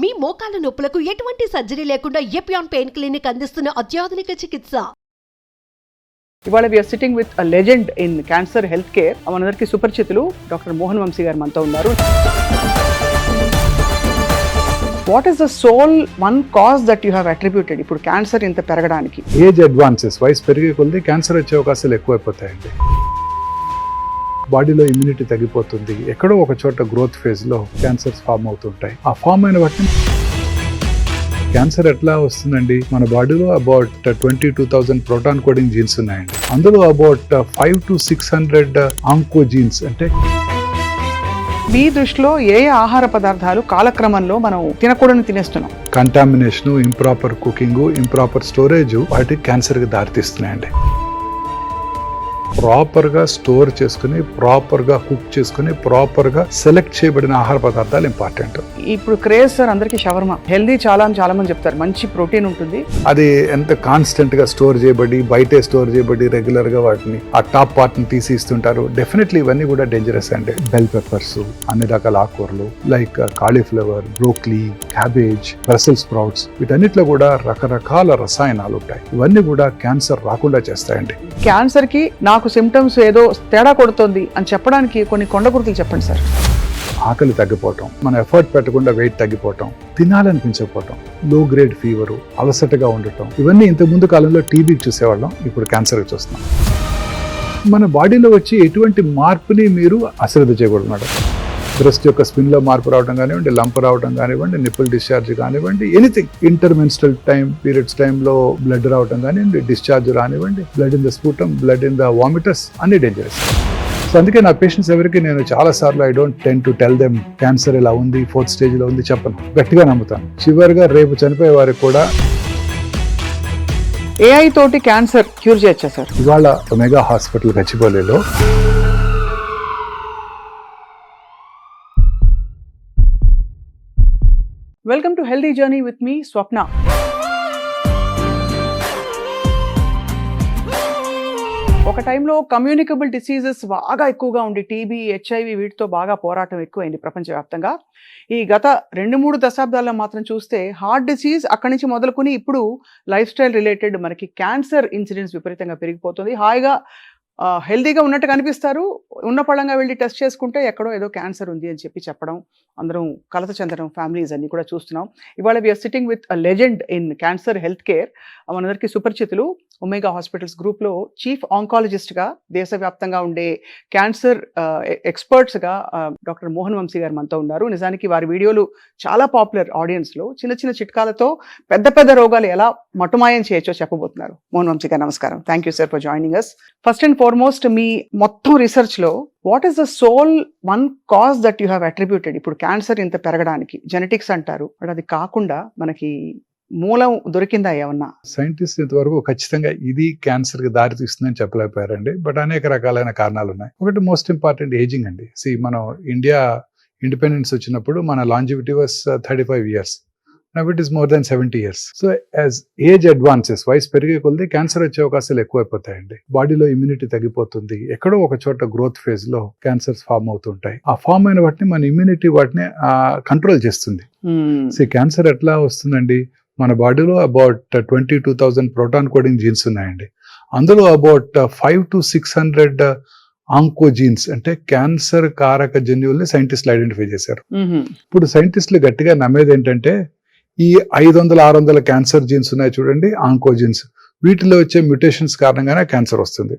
మీ మోకాల నొప్పులకు ఎటువంటి సర్జరీ లేకుండా ఎపియాన్ పెయిన్ క్లినిక్ అందిస్తున్న అత్యాధునిక చికిత్స. ఇవాళ we're sitting with a legend in cancer health care. మనందరికీ సుపరిచితులు డాక్టర్ మోహన్ వంశీ గారు మనతో ఉన్నారు. What is the sole one cause that you have attributed ఇప్పుడు క్యాన్సర్ ఇంత పెరగడానికి? ఏజ్ అడ్వాన్సెస్, వయసు పెరిగే కొద్ది క్యాన్సర్ వచ్చే అవకాశాలు ఎక్కువైపోతాయండి. బాడీలో ఇమ్యూనిటీ తగ్గిపోతుంది, ఎక్కడో ఒక చోట గ్రోత్ ఫేజ్లో క్యాన్సర్స్ ఫామ్ అవుతుంటాయి. ఆ ఫామ్ అయిన వాటిని క్యాన్సర్ ఎట్లా వస్తుందండి? మన బాడీలో అబౌట్ 22,000 ప్రోటాన్ కోడింగ్ జీన్స్ ఉన్నాయండి. అందులో అబౌట్ 500 to 600 ఆంకో జీన్స్. అంటే మీ దృష్టిలో ఏ ఆహార పదార్థాలు కాలక్రమంలో మనం తినకూడని తినేస్తున్నాం? Contamination, improper cooking, improper storage వాటికి క్యాన్సర్కి దారితీస్తున్నాయండి. ప్రాపర్గా స్టోర్ చేసుకుని, ప్రాపర్గా కుక్ చేసుకుని, ప్రాపర్గా సెలెక్ట్ చేయబడిన ఆహార పదార్థాలు ఇంపార్టెంట్. ఇప్పుడు క్రేజ్ సార్ అందరికీ షవర్మా హెల్దీ చాలా అని చాలా మంది చెప్తారు. మంచి ప్రోటీన్ ఉంటుంది. అది ఎంత కాన్స్టెంట్ గా స్టోర్ చేయబడి, బయటే స్టోర్ చేయబడి, రెగ్యులర్ గా వాటిని ఆ టాప్ పార్ట్ ని తీసి ఇస్తుంటారు. డెఫినెట్లీ ఇవన్నీ కూడా డేంజరస్ అండి. బెల్ పెప్పర్స్, అన్ని రకాల ఆకుకూరలు like cauliflower, broccoli, cabbage, Brussels sprouts, వీటన్నిటిలో కూడా రకరకాల రసాయనాలు ఉంటాయి. ఇవన్నీ కూడా క్యాన్సర్ రాకుండా చేస్తాయండి. క్యాన్సర్ కి నాకు సిమ్టమ్స్ ఏదో తేడా కొడుతుంది అని చెప్పడానికి కొన్ని కొండ గుర్తులు చెప్పండి సార్. ఆకలి తగ్గిపోవటం, మన ఎఫర్ట్ పెట్టకుండా వెయిట్ తగ్గిపోవటం, తినాలనిపించకపోవటం, లో గ్రేడ్ ఫీవరు, అలసటగా ఉండటం, ఇవన్నీ ఇంతకు ముందు కాలంలో టీబీకి చూసేవాళ్ళం, ఇప్పుడు క్యాన్సర్కి చూస్తున్నాం. మన బాడీలో వచ్చి ఎటువంటి మార్పుని మీరు అశ్రద్ధ చేయకూడదు మేడం. బ్రెస్ట్ యొక్క స్పిన్లో మార్పు రావడం కానివ్వండి, లంప్ రావడం కానివ్వండి, నిప్పుల్ డిశ్చార్జ్ కానివ్వండి, ఎనీథింగ్. ఇంటర్మెన్స్ట్రల్ పీరియడ్స్ టైంలో బ్లడ్ రావడం కానివ్వండి, డిశ్చార్జ్ రానివ్వండి, blood in the sputum, blood in the vomitus, అన్ని డేంజరస్. సో అందుకే నా పేషెంట్స్ ఎవరికి నేను చాలా సార్లు I don't ten to tell them cancer ఇలా ఉంది, 4th స్టేజ్లో ఉంది చెప్పను. గట్టిగా నమ్ముతాను. చివరిగా రేపు చనిపోయే వారికి కూడా ఏఐ తోటి క్యాన్సర్ క్యూర్ చేయొచ్చా సార్? ఇవాళ ఒమేగా హాస్పిటల్ గచ్చిబౌలిలో welcome to healthy journey with me Swapna. ఒక టైంలో కమ్యూనికబుల్ డిసీజెస్ బాగా ఎక్కువగా ఉండి టీబీ, హెచ్ఐవి వీటితో బాగా పోరాటం ఎక్కువైంది ప్రపంచవ్యాప్తంగా. ఈ గత 2-3 దశాబ్దాల్లో మాత్రం చూస్తే హార్ట్ డిసీజ్ అక్కడి నుంచి మొదలుకొని ఇప్పుడు లైఫ్ స్టైల్ రిలేటెడ్ మనకి క్యాన్సర్ ఇన్సిడెన్స్ విపరీతంగా పెరిగిపోతుంది. హాయిగా హెల్దీగా ఉన్నట్టు కనిపిస్తారు, ఉన్న పళంగా వెళ్ళి టెస్ట్ చేసుకుంటే ఎక్కడో ఏదో క్యాన్సర్ ఉంది అని చెప్పడం, అందరం కలత చెందడం, ఫ్యామిలీస్ అన్ని కూడా చూస్తున్నాం. ఇవాళ we're sitting with a legend in cancer health care. మనందరికీ సుపరిచితులు. ఒమేగా హాస్పిటల్స్ గ్రూప్లో చీఫ్ ఆంకాలజిస్ట్గా, దేశవ్యాప్తంగా ఉండే క్యాన్సర్ ఎక్స్పర్ట్స్గా డాక్టర్ మోహన్ వంశీ గారు మనతో ఉన్నారు. నిజానికి వారి వీడియోలు చాలా పాపులర్ ఆడియన్స్లో. చిన్న చిన్న చిట్కాలతో పెద్ద పెద్ద రోగాలు ఎలా మటుమాయం చేయొచ్చో చెప్పబోతున్నారు. మోహన్ వంశీ గారు నమస్కారం. Thank you sir for joining us. First and foremost, మీ మొత్తం రీసెర్చ్లో what is the sole one cause that you have attributed ఇప్పుడు క్యాన్సర్ ఇంత పెరగడానికి? జెనెటిక్స్ అంటారు, బట్ అది కాకుండా మనకి మూలం దొరికిందా ఏమన్నా? సైంటిస్ట్ ఇంతవరకు ఖచ్చితంగా ఇది క్యాన్సర్ కి దారి తీస్తుందని చెప్పలేకపోయారండి. బట్ అనేక రకాలైన కారణాలు ఉన్నాయి. ఒకటి మోస్ట్ ఇంపార్టెంట్ ఏజింగ్ అండి. మనం ఇండియా ఇండిపెండెన్స్ వచ్చినప్పుడు మన longevity was 35 years. Now it is more than 70 years. So as age advances, వయసు పెరిగే కొద్ది క్యాన్సర్ వచ్చే అవకాశాలు ఎక్కువైపోతాయండి. బాడీలో ఇమ్యూనిటీ తగ్గిపోతుంది, ఎక్కడో ఒక చోట గ్రోత్ ఫేజ్ లో క్యాన్సర్స్ ఫామ్ అవుతుంటాయి. ఆ ఫామ్ అయిన వాటిని మన ఇమ్యూనిటీ వాటిని కంట్రోల్ చేస్తుంది. క్యాన్సర్ ఎట్లా వస్తుందండి? మన బాడీలో అబౌట్ 22,000 ప్రోటాన్ కోడింగ్ జీన్స్ ఉన్నాయండి. అందులో అబౌట్ 500 to 600 ఆంకో జీన్స్, అంటే క్యాన్సర్ కారక జన్యువుల్ని సైంటిస్టులు ఐడెంటిఫై చేశారు. ఇప్పుడు సైంటిస్టులు గట్టిగా నమ్మేది ఏంటంటే ఈ 500-600 క్యాన్సర్ జీన్స్ ఉన్నాయి చూడండి, ఆంకో జీన్స్, వీటిలో వచ్చే మ్యూటేషన్స్ కారణంగానే క్యాన్సర్ వస్తుంది.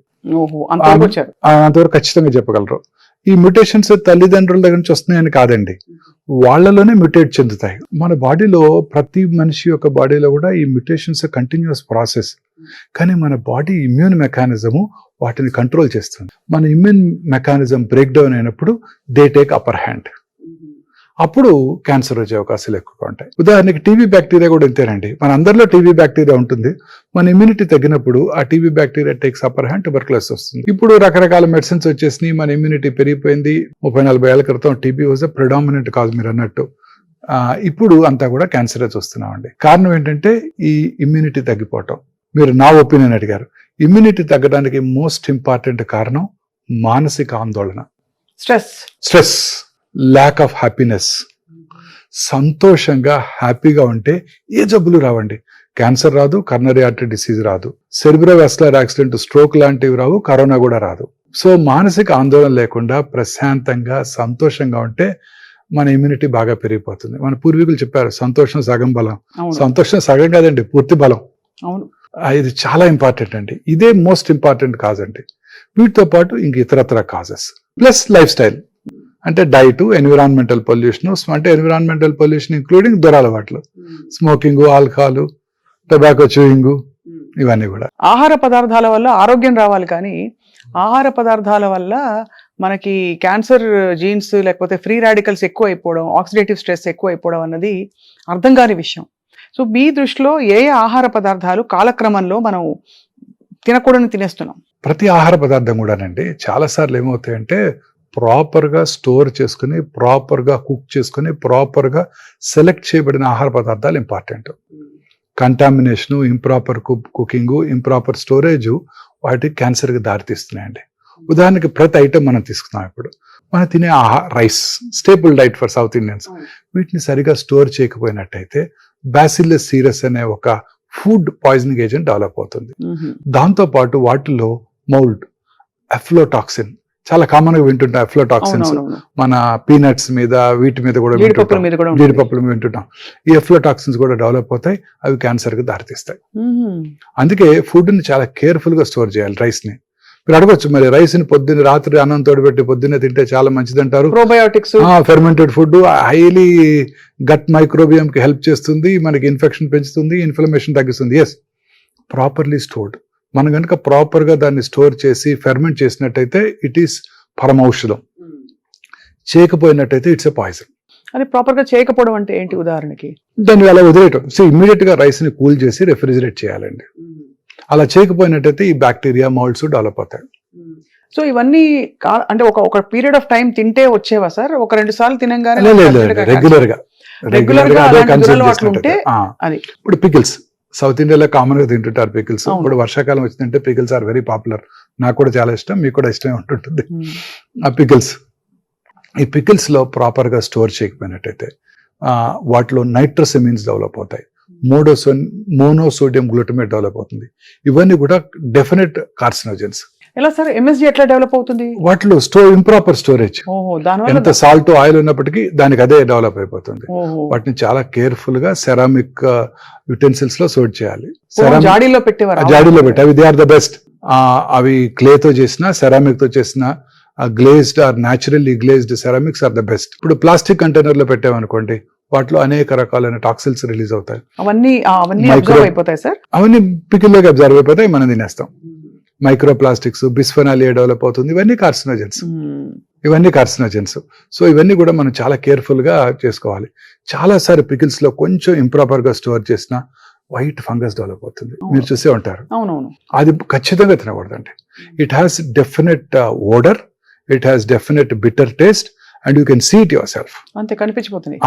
అంతవరకు ఖచ్చితంగా చెప్పగలరు. ఈ మ్యూటేషన్స్ తల్లిదండ్రుల దగ్గర నుంచి వస్తున్నాయని కాదండి, వాళ్ళలోనే మ్యూటేట్ చెందుతాయి. మన బాడీలో ప్రతి మనిషి యొక్క బాడీలో కూడా ఈ మ్యూటేషన్స్ కంటిన్యూస్ ప్రాసెస్. కానీ మన బాడీ ఇమ్యూన్ మెకానిజము వాటిని కంట్రోల్ చేస్తుంది. మన ఇమ్యూన్ మెకానిజం బ్రేక్ డౌన్ అయినప్పుడు దే టేక్ అప్పర్ హ్యాండ్. అప్పుడు క్యాన్సర్ వచ్చే అవకాశాలు ఎక్కువగా ఉంటాయి. ఉదాహరణకి టీబీ బ్యాక్టీరియా కూడా ఇంతేనండి. మన అందరిలో టీబీ బ్యాక్టీరియా ఉంటుంది. మన ఇమ్యూనిటీ తగ్గినప్పుడు ఆ TB bacteria takes upper hand, tuberculosis వస్తుంది. ఇప్పుడు రకరకాల మెడిసిన్స్ వచ్చేసినాయి, మన ఇమ్యూనిటీ పెరిగిపోయింది. 30-40 ఏళ్ల క్రితం TB was a predominant cause మీరు అన్నట్టు. ఇప్పుడు అంతా కూడా క్యాన్సరే చూస్తున్నామండి. కారణం ఏంటంటే ఈ ఇమ్యూనిటీ తగ్గిపోవటం. మీరు నా ఒపీనియన్ అడిగారు. ఇమ్యూనిటీ తగ్గడానికి మోస్ట్ ఇంపార్టెంట్ కారణం మానసిక ఆందోళన, స్ట్రెస్, ల్యాక్ ఆఫ్ హ్యాపీనెస్. సంతోషంగా హ్యాపీగా ఉంటే ఏ జబ్బులు రావండి. క్యాన్సర్ రాదు, కర్నరీ ఆర్టరీ డిసీజ్ రాదు, సెరిబ్రోవాస్కులర్ యాక్సిడెంట్, స్ట్రోక్ లాంటివి రావు, కరోనా కూడా రాదు. సో మానసిక ఆందోళన లేకుండా ప్రశాంతంగా సంతోషంగా ఉంటే మన ఇమ్యూనిటీ బాగా పెరిగిపోతుంది. మన పూర్వీకులు చెప్పారు సంతోషం సగం బలం. సంతోషం సగం కాదండి, పూర్తి బలం. అవును, ఇది చాలా ఇంపార్టెంట్ అండి. ఇదే మోస్ట్ ఇంపార్టెంట్ కాజ్ అండి. వీటితో పాటు ఇంక ఇతరత్ర కాజెస్ ప్లస్ లైఫ్ స్టైల్ అంటే డైట్, ఎన్విరాన్మెంటల్ పొల్యూషన్. అంటే ఎన్విరాన్మెంటల్ పొల్యూషన్ ఇంక్లూడింగ్ దురలవాట్లు, స్మోకింగ్, ఆల్కహాల్, టొబాకో చూయింగ్, ఇవన్నీ కూడా. ఆహార పదార్థాల వల్ల ఆరోగ్యం రావాలి, కానీ ఆహార పదార్థాల వల్ల మనకి క్యాన్సర్ జీన్స్ లేకపోతే ఫ్రీ రాడికల్స్ ఎక్కువ అయిపోవడం, ఆక్సిడేటివ్ స్ట్రెస్ ఎక్కువ అయిపోవడం అన్నది అర్థం కాని విషయం. సో మీ దృష్టిలో ఏ ఆహార పదార్థాలు కాలక్రమంలో మనం తినకూడని తినేస్తున్నాం? ప్రతి ఆహార పదార్థం కూడానండి చాలాసార్లు ఏమవుతాయంటే ప్రాపర్గా స్టోర్ చేసుకుని, ప్రాపర్గా కుక్ చేసుకుని, ప్రాపర్గా సెలెక్ట్ చేయబడిన ఆహార పదార్థాలు important. Contamination, improper cooking, improper storage వాటికి క్యాన్సర్కి దారితీస్తున్నాయండి. ఉదాహరణకి ప్రతి ఐటమ్ మనం తీసుకున్నాం. ఇప్పుడు మనం తినే rice staple diet for south Indians. వీటిని సరిగా స్టోర్ చేయకపోయినట్టయితే బ్యాసిల్లస్ సీరస్ అనే ఒక ఫుడ్ పాయిజనింగ్ ఏజెంట్ డెవలప్ అవుతుంది. దాంతోపాటు వాటిలో మౌల్డ్, అఫ్లోటాక్సిన్ చాలా కామన్ గా వింటుంటాం. అఫ్లోటాక్సిన్స్ మన పీనట్స్ మీద, వీటి మీద కూడా జీడిపప్పుల మీద వింటుంటాం. ఈ అఫ్లోటాక్సిన్స్ కూడా డెవలప్ అవుతాయి, అవి క్యాన్సర్ కి దారితీస్తాయి. అందుకే ఫుడ్ ని చాలా కేర్ఫుల్ గా స్టోర్ చేయాలి. రైస్ ని మీరు అడగొచ్చు, మరి రైస్ ని పొద్దున్న రాత్రి అన్నం తోడిపెట్టి పొద్దున్నే తింటే చాలా మంచిది అంటారు. Probiotics, fermented food highly gut microbiome కి హెల్ప్ చేస్తుంది, మనకి ఇన్ఫెక్షన్ పెంచుతుంది, ఇన్ఫ్లమేషన్ తగ్గిస్తుంది. Yes, properly stored. మనం కనుక ప్రాపర్ గా దాన్ని స్టోర్ చేసి ఫెర్మెంట్ చేసినట్టయితే ఇట్ ఈస్ పరమౌషధం. చేయకపోయినట్టయితే ఇట్స్ ఎ పాయిజన్. అది ప్రాపర్ గా చేయకపోవడం అంటే ఏంటి? ఉదాహరణకి దాన్ని అలా వదిలేయటం. సో ఇమ్మీడియట్ గా రైస్ ని కూల్ చేసి రెఫ్రిజిరేట్ చేయాలండి. అలా చేయకపోయినట్టయితే ఈ బ్యాక్టీరియా, మౌల్డ్స్ డెవలప్ అవుతాయి. సో ఇవన్నీ అంటే ఒక పీరియడ్ ఆఫ్ టైం తింటే వచ్చేవా సార్? ఒక 2 సార్లు తినంగానే రెగ్యులర్ గా అదే కన్సల్ట్ ఉంటే అది. ఇప్పుడు పికిల్స్ సౌత్ ఇండియాలో కామన్ గా తింటుంటారు పికిల్స్. ఇప్పుడు వర్షాకాలం వచ్చిందంటే పికిల్స్ ఆర్ వెరీ పాపులర్. నాకు కూడా చాలా ఇష్టం, మీకు కూడా ఇష్టమే ఉంటుంటుంది ఆ పికిల్స్. ఈ పికిల్స్ లో ప్రాపర్ గా స్టోర్ చేయకపోయినట్టయితే వాటిలో నైట్రోసెమిన్స్ డెవలప్ అవుతాయి, మోనోసోడియం గ్లూటమేట్ డెవలప్ అవుతుంది. ఇవన్నీ కూడా డెఫినెట్ కార్సినోజెన్స్. ఎలా సార్ ఎంఎస్జి ఎట్లా డెవలప్ అవుతుంది? వాటిలో ఇంప్రాపర్ స్టోరేజ్. ఎంత సాల్ట్, ఆయిల్ ఉన్నప్పటికీ దానికి అదే డెవలప్ అయిపోతుంది. వాటిని చాలా కేర్ఫుల్ గా సెరామిక్ యుటెన్సిల్స్ లో స్టోర్ చేయాలి. జాడీలో పెట్టేవారు, జాడీలో పెట్టి అవి దే ఆర్ ద బెస్ట్. అవి క్లేతో చేసిన, సెరామిక్ తో చేసిన glazed or naturally glazed ceramics are the best. ఇప్పుడు ప్లాస్టిక్ కంటైనర్ లో పెట్టామనుకోండి, వాటిలో అనేక రకాలైన టాక్సిన్స్ రిలీజ్ అవుతాయి. అవన్నీ అబ్జర్వ్ అయిపోతాయి సార్. అవన్నీ పికిల్లోకి అబ్జర్వ్ అయిపోతాయి, మనం తినేస్తాం. మైక్రో ప్లాస్టిక్స్, బిస్ఫెనాల్ ఏ డెవలప్ అవుతుంది. ఇవన్నీ కార్సినోజెన్స్. సో ఇవన్నీ కూడా మనం చాలా కేర్ఫుల్ గా చేసుకోవాలి. చాలాసార్లు పికిల్స్ లో కొంచెం ఇంప్రాపర్ గా స్టోర్ చేసిన వైట్ ఫంగస్ డెవలప్ అవుతుంది. మీరు చూసే ఉంటారు. అది ఖచ్చితంగా తినకూడదండి. It has definite odour, it has definite bitter taste and you can see it yourself. అంతే కనిపించిపోతుంది.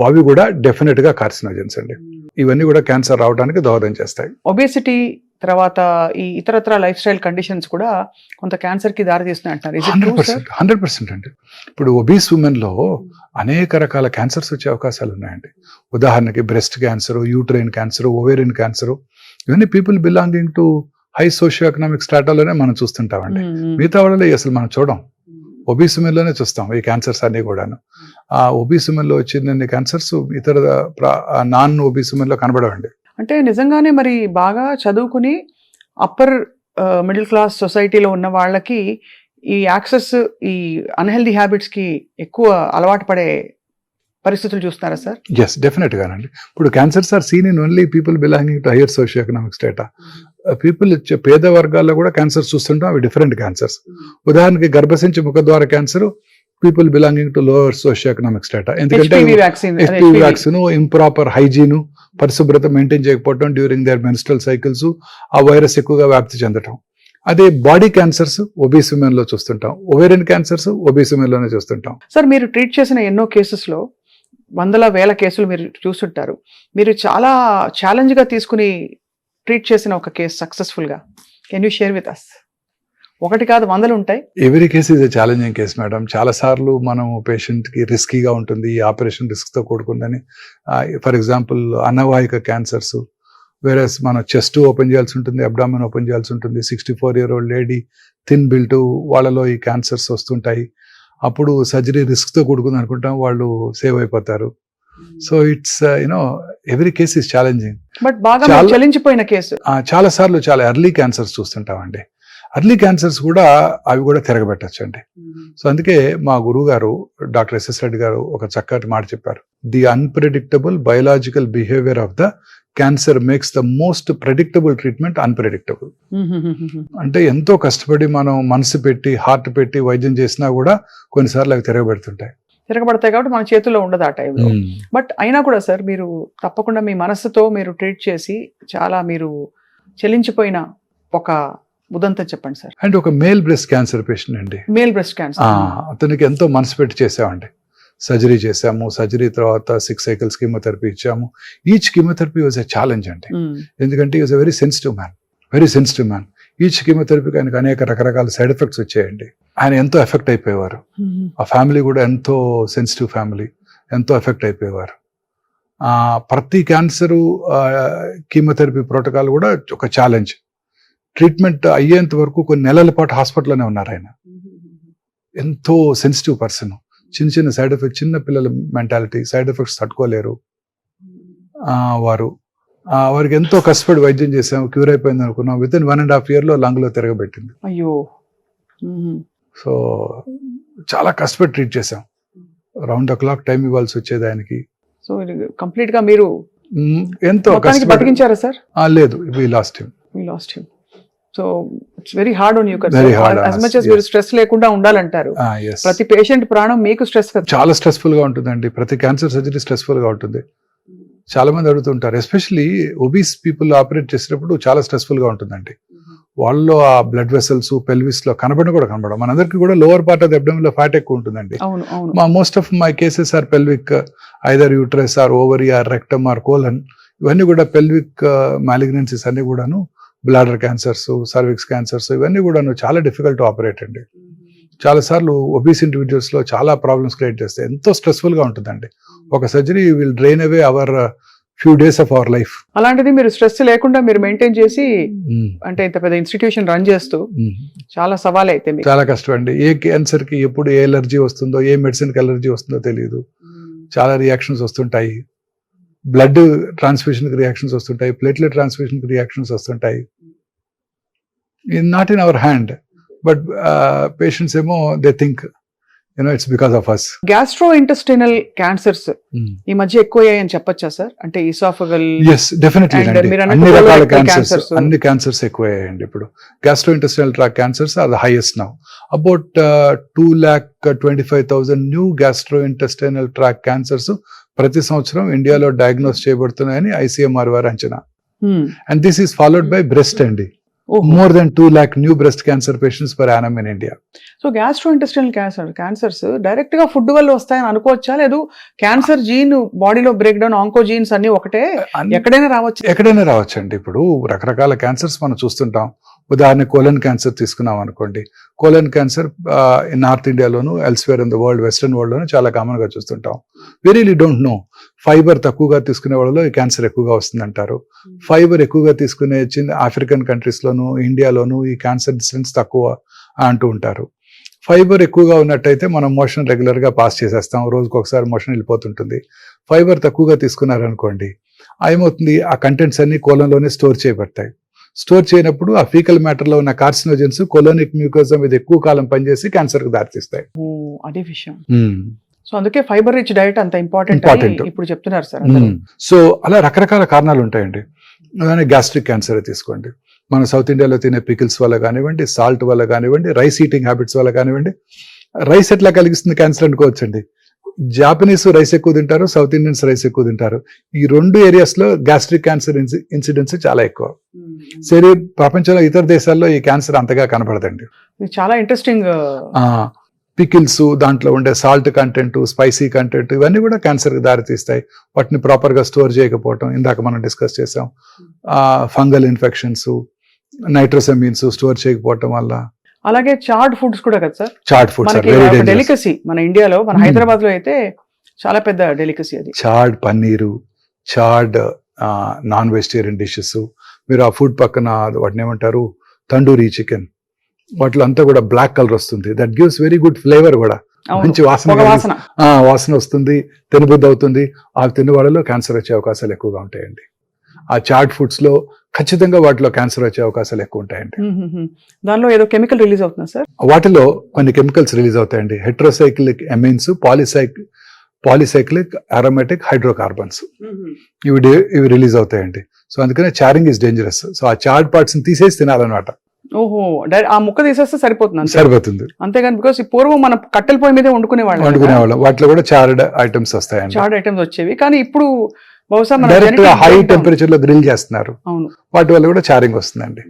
అవి కూడా డెఫినెట్ గా కార్సినోజెన్స్ అండి. ఇవన్నీ కూడా క్యాన్సర్ రావడానికి దోహదం చేస్తాయి. ఒబేసిటీ తర్వాత ఈ ఇతరత్ర లైఫ్ స్టైల్ కండిషన్స్ కూడా కొంత క్యాన్సర్ కి దారి తీస్తున్నాయి అంటారు. 100% అండి. ఇప్పుడు ఒబీస్ ఉమెన్ లో అనేక రకాల క్యాన్సర్స్ వచ్చే అవకాశాలు ఉన్నాయండి. ఉదాహరణకి breast cancer, uterine cancer, ovarian cancer, ఇవన్నీ people belonging to high socio economic స్ట్రాటాలోనే మనం చూస్తుంటామండి. మిగతా వాళ్ళలో అసలు మనం చూడం, ఒబీస్ ఉమెన్ లోనే చూస్తాం ఈ క్యాన్సర్స్ అన్ని కూడాను. ఆ ఒబీస్ ఉమెన్ లో వచ్చిన క్యాన్సర్స్ ఇతర నాన్ ఒబీస్ ఉమెన్ లో కనబడవండి. అంటే నిజంగానే మరి బాగా చదువుకుని అప్పర్ మిడిల్ క్లాస్ సొసైటీలో ఉన్న వాళ్ళకి ఈ యాక్సెస్, ఈ అన్హెల్దీ హ్యాబిట్స్ కి ఎక్కువ అలవాటు పడే పరిస్థితులు చూస్తున్నారా సార్? ఎస్, డెఫినెట్ గానండి. ఇప్పుడు cancers are seen in only people belonging to higher socio economic strata. People పేద వర్గాల్లో కూడా క్యాన్సర్స్ చూస్తుంటాం. అవి డిఫరెంట్ క్యాన్సర్స్. ఉదాహరణకి గర్భసించి ముఖద్వార cancer people belonging to lower socio economic strata. ఎందుకంటే HPV వ్యాక్సిన్, ఇంప్రాపర్ హైజీన్, పరిశుభ్రత మెయింటైన్ చేయకపోవడం డ్యూరింగ్ దేర్ మెన్స్ట్రల్ సైకిల్స్, ఆ వైరస్ ఎక్కువగా వ్యాప్తి చెందటం. అదే బాడీ క్యాన్సర్స్ ఒబీస్ ఉమెన్ లో చూస్తుంటాం, ఓవేరియన్ క్యాన్సర్స్ ఒబీస్ ఉమెన్ లోనే చూస్తుంటాం. సార్ మీరు ట్రీట్ చేసిన ఎన్నో కేసెస్ లో వందల వేల కేసులు మీరు చూస్తుంటారు. మీరు చాలా ఛాలెంజ్ గా తీసుకుని ట్రీట్ చేసిన ఒక కేసు సక్సెస్ఫుల్ గా can you share with us? ఒకటి కాదు 100 ఉంటాయి. Every case is a challenging case madam. చాలా సార్లు మనం పేషెంట్ కి రిస్కీగా ఉంటుంది, ఈ ఆపరేషన్ రిస్క్ తో కూడుకుందని. ఫర్ ఎగ్జాంపుల్ అన్నవాహిక క్యాన్సర్స్, వేరే మనం చెస్ట్ ఓపెన్ చేయాల్సి ఉంటుంది, అబ్డామిన్ ఓపెన్ చేయాల్సి ఉంటుంది. 64-year-old లేడీ, థిన్ బిల్ట్, వాళ్ళలో ఈ క్యాన్సర్స్ వస్తుంటాయి. అప్పుడు సర్జరీ రిస్క్ తో కూడుకుంది అనుకుంటాం, వాళ్ళు సేవ్ అయిపోతారు. So it's every case is challenging. But బాగా చాలా- చలించిపోయిన కేసు. చాలా సార్లు చాలా ఎర్లీ క్యాన్సర్స్ చూస్తుంటామండి. ఎర్లీ క్యాన్సర్స్ కూడా అవి కూడా తిరగబెట్టచ్చు అండి. సో అందుకే మా గురువు గారు డాక్టర్ ఎస్ఎస్ రెడ్డి గారు ఒక చక్కటి మాట చెప్పారు. The unpredictable biological behaviour of the cancer makes the most predictable treatment unpredictable. అంటే ఎంతో కష్టపడి మనం మనసు పెట్టి హార్ట్ పెట్టి వైద్యం చేసినా కూడా కొన్నిసార్లు అవి తిరగబెడుతుంటాయి. తిరగబడతాయి కాబట్టి మన చేతుల్లో ఉండదు ఆ టైంలో. బట్ అయినా కూడా సార్, మీరు తప్పకుండా మీ మనసుతో మీరు ట్రీట్ చేసి చాలా మీరు చెల్లించిపోయిన ఒక ఉదంతం చెప్పండి సార్. అంటే ఒక మేల్ బ్రెస్ట్ క్యాన్సర్ పేషెంట్ అండి. Male breast cancer. అతనికి ఎంతో మనసు పెట్టి చేసామండి. సర్జరీ చేసాము. సర్జరీ తర్వాత 6 cycles కీమోథెరపీ ఇచ్చాము. Each chemotherapy was a challenge అండి. ఎందుకంటే is a very sensitive man. Each కీమోథెరపీకి ఆయనకు అనేక రకరకాల సైడ్ ఎఫెక్ట్స్ వచ్చాయండి. ఆయన ఎంతో ఎఫెక్ట్ అయిపోయేవారు. ఆ ఫ్యామిలీ కూడా ఎంతో సెన్సిటివ్ ఫ్యామిలీ, ఎంతో ఎఫెక్ట్ అయిపోయేవారు. ప్రతి క్యాన్సరు కీమోథెరపీ ప్రోటోకాల్ కూడా ఒక ఛాలెంజ్. ట్రీట్మెంట్ అయ్యేంత వరకు కొన్ని నెలల పాటు హాస్పిటల్లోనే ఉన్నారు ఆయన. ఎంతో సెన్సిటివ్ పర్సన్. చిన్న సైడ్ ఎఫెక్ట్, చిన్న పిల్లల మెంటాలిటీ, సైడ్ ఎఫెక్ట్స్ తట్టుకోలేరు వారికి ఎంతో కష్టపడి వైద్యం చేసాము. క్యూర్ అయిపోయింది అనుకున్నాం. With in 1.5 year లంగ్లో తిరగబెట్టింది. అయ్యో. సో చాలా కష్టపడి ట్రీట్ చేసాం. రౌండ్ ద క్లాక్ టైం ఇవ్వాల్సి వచ్చేది ఆయనకి. సో కంప్లీట్ గా మీరు ఎంతో కష్టపడి బతికించారా సార్? లేదు, we lost him. So it's very hard on you కదా. Very hard on as us, much as మీరు స్ట్రెస్ లేకుండా ఉండాలంటారు. Yes. ప్రతి పేషెంట్ ప్రాణం మీకు స్ట్రెస్ కదా. చాలా స్ట్రెస్ఫుల్ గా ఉంటుందండి. ప్రతి క్యాన్సర్ సర్జరీ స్ట్రెస్ఫుల్ గా ఉంటుంది. చాలా మంది అడుగుతుంటారు, ఎస్పెషల్లీ ఒబీస్ పీపుల్ ఆపరేట్ చేసేటప్పుడు చాలా స్ట్రెస్ఫుల్ గా ఉంటుందండి. వాళ్ళలో ఆ బ్లడ్ వెసల్స్ పెల్విస్ లో కనబడడం. మనందరికీ కూడా lower part of the abdomen లో ఫ్యాట్ ఎక్కువ ఉంటుందండి. అవును అవును. Most of my cases are pelvic, either uterus or ovary or rectum or colon. ఇవన్నీ కూడా పెల్విక్ మాలిగ్నెన్సీస్ అన్ని కూడాను, బ్లాడర్ క్యాన్సర్స్, సర్విక్స్ క్యాన్సర్స్, ఇవన్నీ కూడాను చాలా డిఫికల్ట్ టు ఆపరేట్ అండి. చాలా సార్లు ఒబీస్ ఇండివిజువల్స్ లో చాలా ప్రాబ్లమ్స్ క్రియేట్ చేస్తాయి. ఎంతో స్ట్రెస్ఫుల్ గా ఉంటుందండి. ఒక surgery will drain away our few days of our life. అలాంటిది మీరు స్ట్రెస్ లేకుండా మీరు మెయింటైన్ చేసి, అంటే ఇంత పెద్ద ఇన్స్టిట్యూషన్ రన్ చేస్తూ చాలా సవాల్ అయితే మీకు. చాలా కష్టం అండి. ఏ క్యాన్సర్ కి ఎప్పుడు ఏ ఎలర్జీ వస్తుందో, ఏ మెడిసిన్ కి ఎలర్జీ వస్తుందో తెలియదు. చాలా రియాక్షన్స్ వస్తుంటాయి. బ్లడ్ ట్రాన్స్ఫ్యూషన్ కి రియాక్షన్స్ వస్తుంటాయి, ప్లేట్లెట్ ట్రాన్స్ఫ్యూషన్ కి రియాక్షన్స్ వస్తుంటాయి. Not in our hand, but patients ఏమో they think it's because of us. Gastrointestinal cancers ఈ మధ్య ఎక్కువయ్యాయని చెప్పొచ్చా సార్? అంటే ఈసాఫగల్. ఎస్, డెఫినెట్లీ And అండి. మీరు అన్ని అన్నట్టు రకాల colorectal క్యాన్సర్స్, cancers. అన్ని క్యాన్సర్స్ ఎక్కువయ్యాయండి ఇప్పుడు. Gastro intestinal tract cancers are the highest now. About 2,25,000 new gastro intestinal tract cancers ప్రతి సంవత్సరం ఇండియాలో డయాగ్నోస్ చేయబడుతున్నాయని ICMR వారి అంచనా. And this is followed by breast అండి. More than 2 lakh new breast cancer patients per annum in India. So gastro intestinal cancers direct గా food వల్ల వస్తాయని అనుకోవచ్చా? లేదు క్యాన్సర్ జీన్ బాడీలో బ్రేక్ డౌన్, ఆంకో జీన్స్ అన్ని ఒకటే, ఎక్కడైనా రావచ్చు? ఎక్కడైనా రావచ్చండి. ఇప్పుడు రకరకాల క్యాన్సర్స్ మనం చూస్తుంటాం. ఉదాహరణ కోలన్ క్యాన్సర్ తీసుకున్నాం అనుకోండి. కోలన్ క్యాన్సర్ నార్త్ ఇండియాలోను, elsewhere in the world, western world లోను చాలా కామన్ గా చూస్తుంటాం. We really don't know. Fibre తక్కువగా తీసుకునే వాళ్ళలో ఈ క్యాన్సర్ ఎక్కువగా వస్తుంది అంటారు. ఫైబర్ ఎక్కువగా తీసుకునే చిన్న ఆఫ్రికన్ కంట్రీస్ లోను, ఇండియాలోను ఈ క్యాన్సర్ ఇన్సిడెన్స్ తక్కువ అంటూ ఉంటారు. ఫైబర్ ఎక్కువగా ఉన్నట్టయితే మనం మోషన్ రెగ్యులర్ గా పాస్ చేసేస్తాం, రోజుకి ఒకసారి మోషన్ వెళ్ళిపోతుంటుంది. ఫైబర్ తక్కువగా తీసుకున్నారనుకోండి, ఏమవుతుంది, ఆ కంటెంట్స్ అన్ని కోలంలోనే స్టోర్ చేయబడతాయి. స్టోర్ చేయనప్పుడు ఆ ఫీకల్ మ్యాటర్ లో ఉన్న కార్సినోజెన్స్ కోలోనిక్ మ్యూకోజా మీద ఎక్కువ కాలం పనిచేసి క్యాన్సర్ కు దారితీస్తాయి. అదే విషయం. సో అందుకే ఫైబర్ రిచ్ డైట్ అంత ఇంపార్టెంట్ ఇప్పుడు చెప్తున్నారు సార్. సో అలా రకరకాల కారణాలు ఉంటాయండి. గ్యాస్ట్రిక్ క్యాన్సర్ తీసుకోండి. మన సౌత్ ఇండియాలో తినే పికిల్స్ వల్ల కానివ్వండి, సాల్ట్ వల్ల కానివ్వండి, రైస్ ఈటింగ్ హ్యాబిట్స్ వల్ల కానివ్వండి. రైస్ ఎట్లా కలిగిస్తుంది క్యాన్సర్ అనుకోవచ్చండి. జాపనీస్ రైస్ ఎక్కువ తింటారు, సౌత్ ఇండియన్స్ రైస్ ఎక్కువ తింటారు. ఈ 2 ఏరియాస్ లో గ్యాస్ట్రిక్ క్యాన్సర్ ఇన్సిడెన్స్ చాలా ఎక్కువ. సరే, ప్రపంచంలో ఇతర దేశాల్లో ఈ క్యాన్సర్ అంతగా కనబడదండి. చాలా ఇంట్రెస్టింగ్. పికిల్స్, దాంట్లో ఉండే సాల్ట్ కంటెంట్, స్పైసీ కంటెంట్, ఇవన్నీ కూడా క్యాన్సర్ కి దారితీస్తాయి. వాటిని ప్రాపర్ గా స్టోర్ చేయకపోవటం, ఇందాక మనం డిస్కస్ చేసాం. ఫంగల్ ఇన్ఫెక్షన్స్, నైట్రోసమీన్స్ స్టోర్ చేయకపోవటం వల్ల. అలాగే చార్డ్ ఫుడ్స్ కూడా కదా సార్, చాట్ ఫుడ్స్ ఆర్ మనకి వెరీ డేంజరస్. డెలికసీ మన ఇండియాలో, మన హైదరాబాద్ లో అయితే చాలా పెద్ద డెలికసీ అది. Chad paneer, Chad non vegetarian dishes, మీరు ఆ ఫుడ్ పక్కన వాటిని ఏమంటారు తండూరీ చికెన్, వాటిలో అంతా కూడా బ్లాక్ కలర్ వస్తుంది. That gives very good flavour కూడా, అవును, మంచి వాసన పొగ వాసన. వాసన వస్తుంది, తినబుద్ధి అవుతుంది. ఆ తిన్న వాళ్ళలో క్యాన్సర్ వచ్చే అవకాశాలు ఎక్కువగా ఉంటాయండి. ఆ చాట్ ఫుడ్స్ లో ఖచ్చితంగా వాటిలో క్యాన్సర్ వచ్చే అవకాశాలు ఎక్కువ ఉంటాయండి. దానిలో ఏదో కెమికల్ రిలీజ్ అవుతుందా సార్? వాటిలో కొన్ని కెమికల్స్ రిలీజ్ అవుతాయండి. Heterocyclic amines, polycyclic aromatic hydrocarbons, ఇవి రిలీజ్ అవుతాయండి. సో అందుకనే చారింగ్ ఇస్ డేంజరస్. సో ఆ చార్డ్ పార్ట్స్ ని తీసేసి తినాలన్నమాట. ఓహో, ఆ ముక్క తీసేస్తే సరిపోతుంది అంతే. సరిపోతుంది. అంతేగాని బికాస్ పూర్వం మనం కట్టెల పొయ్యి మీదే వండుకునేవాళ్ళం, వాటిలో కూడా చార్డ్ ఐటమ్స్ వస్తాయండి. చార్డ్ ఐటమ్స్ వచ్చేవి, కానీ ఇప్పుడు బహుశా మన డైరెక్ట్ గా genetic హై breakdown. టెంపరేచర్ లో గ్రిల్ చేస్తున్నారు, అవును. వాటి వల్ల కూడా చారింగ్ వస్తుందండి.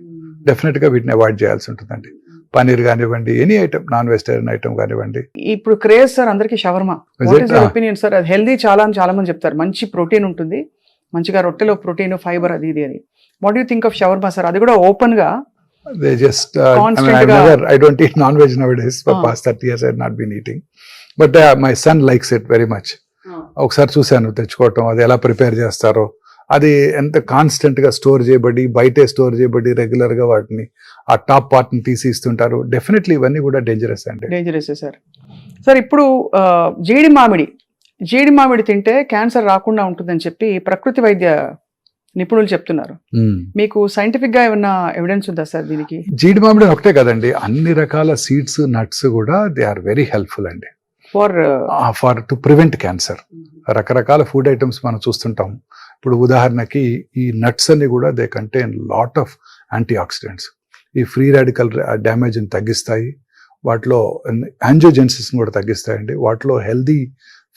డెఫినెట్ గా వీటిని అవాయిడ్ చేయాల్సి ఉంటుందండి. పనీర్ కానివ్వండి, any item, non vegetarian item కానివ్వండి. ఇప్పుడు క్రేజ్ సార్ అందరికి shawarma. Is what it? Is your opinion sir? అది హెల్దీ చాలా అని చాలా మంది చెప్తారు, మంచి ప్రోటీన్ ఉంటుంది, మంచిగా రొట్టెలో ప్రోటీన్ ఫైబర్ అది ఇది అని. What you think of shawarma sir? అది కూడా ఓపెన్ గా They just, Constant I don't eat non-veg nowadays. For past 30 years I had not been eating. But my son likes it very much. ఒకసారి చూశాను తెచ్చుకోవటం, అది ఎలా ప్రిపేర్ చేస్తారో, అది ఎంత కాన్స్టెంట్ గా స్టోర్ చేయబడి, బయటే స్టోర్ చేయబడి, రెగ్యులర్ గా వాటిని ఆ టాప్ పార్ట్ ని తీసి ఇస్తుంటారు. డెఫినెట్లీ ఇవన్నీ కూడా డేంజరస్ అండి. Dangerous sir. సార్ ఇప్పుడు జీడి మామిడి తింటే క్యాన్సర్ రాకుండా ఉంటుందని చెప్పి ప్రకృతి వైద్య నిపుణులు చెప్తున్నారు. మీకు సైంటిఫిక్ గా ఏమన్నా ఎవిడెన్స్ ఉందా సార్ దీనికి? జీడి మామిడి ఒకటే కదండి, అన్ని రకాల సీడ్స్, నట్స్ కూడా దే ఆర్ వెరీ హెల్ప్ఫుల్ అండి ఫర్ టు ప్రివెంట్ క్యాన్సర్. రకరకాల ఫుడ్ ఐటమ్స్ మనం చూస్తుంటాం. ఇప్పుడు ఉదాహరణకి ఈ నట్స్ అన్ని కూడా they contain lot of antioxidants. ఈ ఫ్రీ రాడికల్ డ్యామేజ్ ని తగ్గిస్తాయి, వాటిలో యాంజియోజెన్సిస్ కూడా తగ్గిస్తాయండి. వాటిలో healthy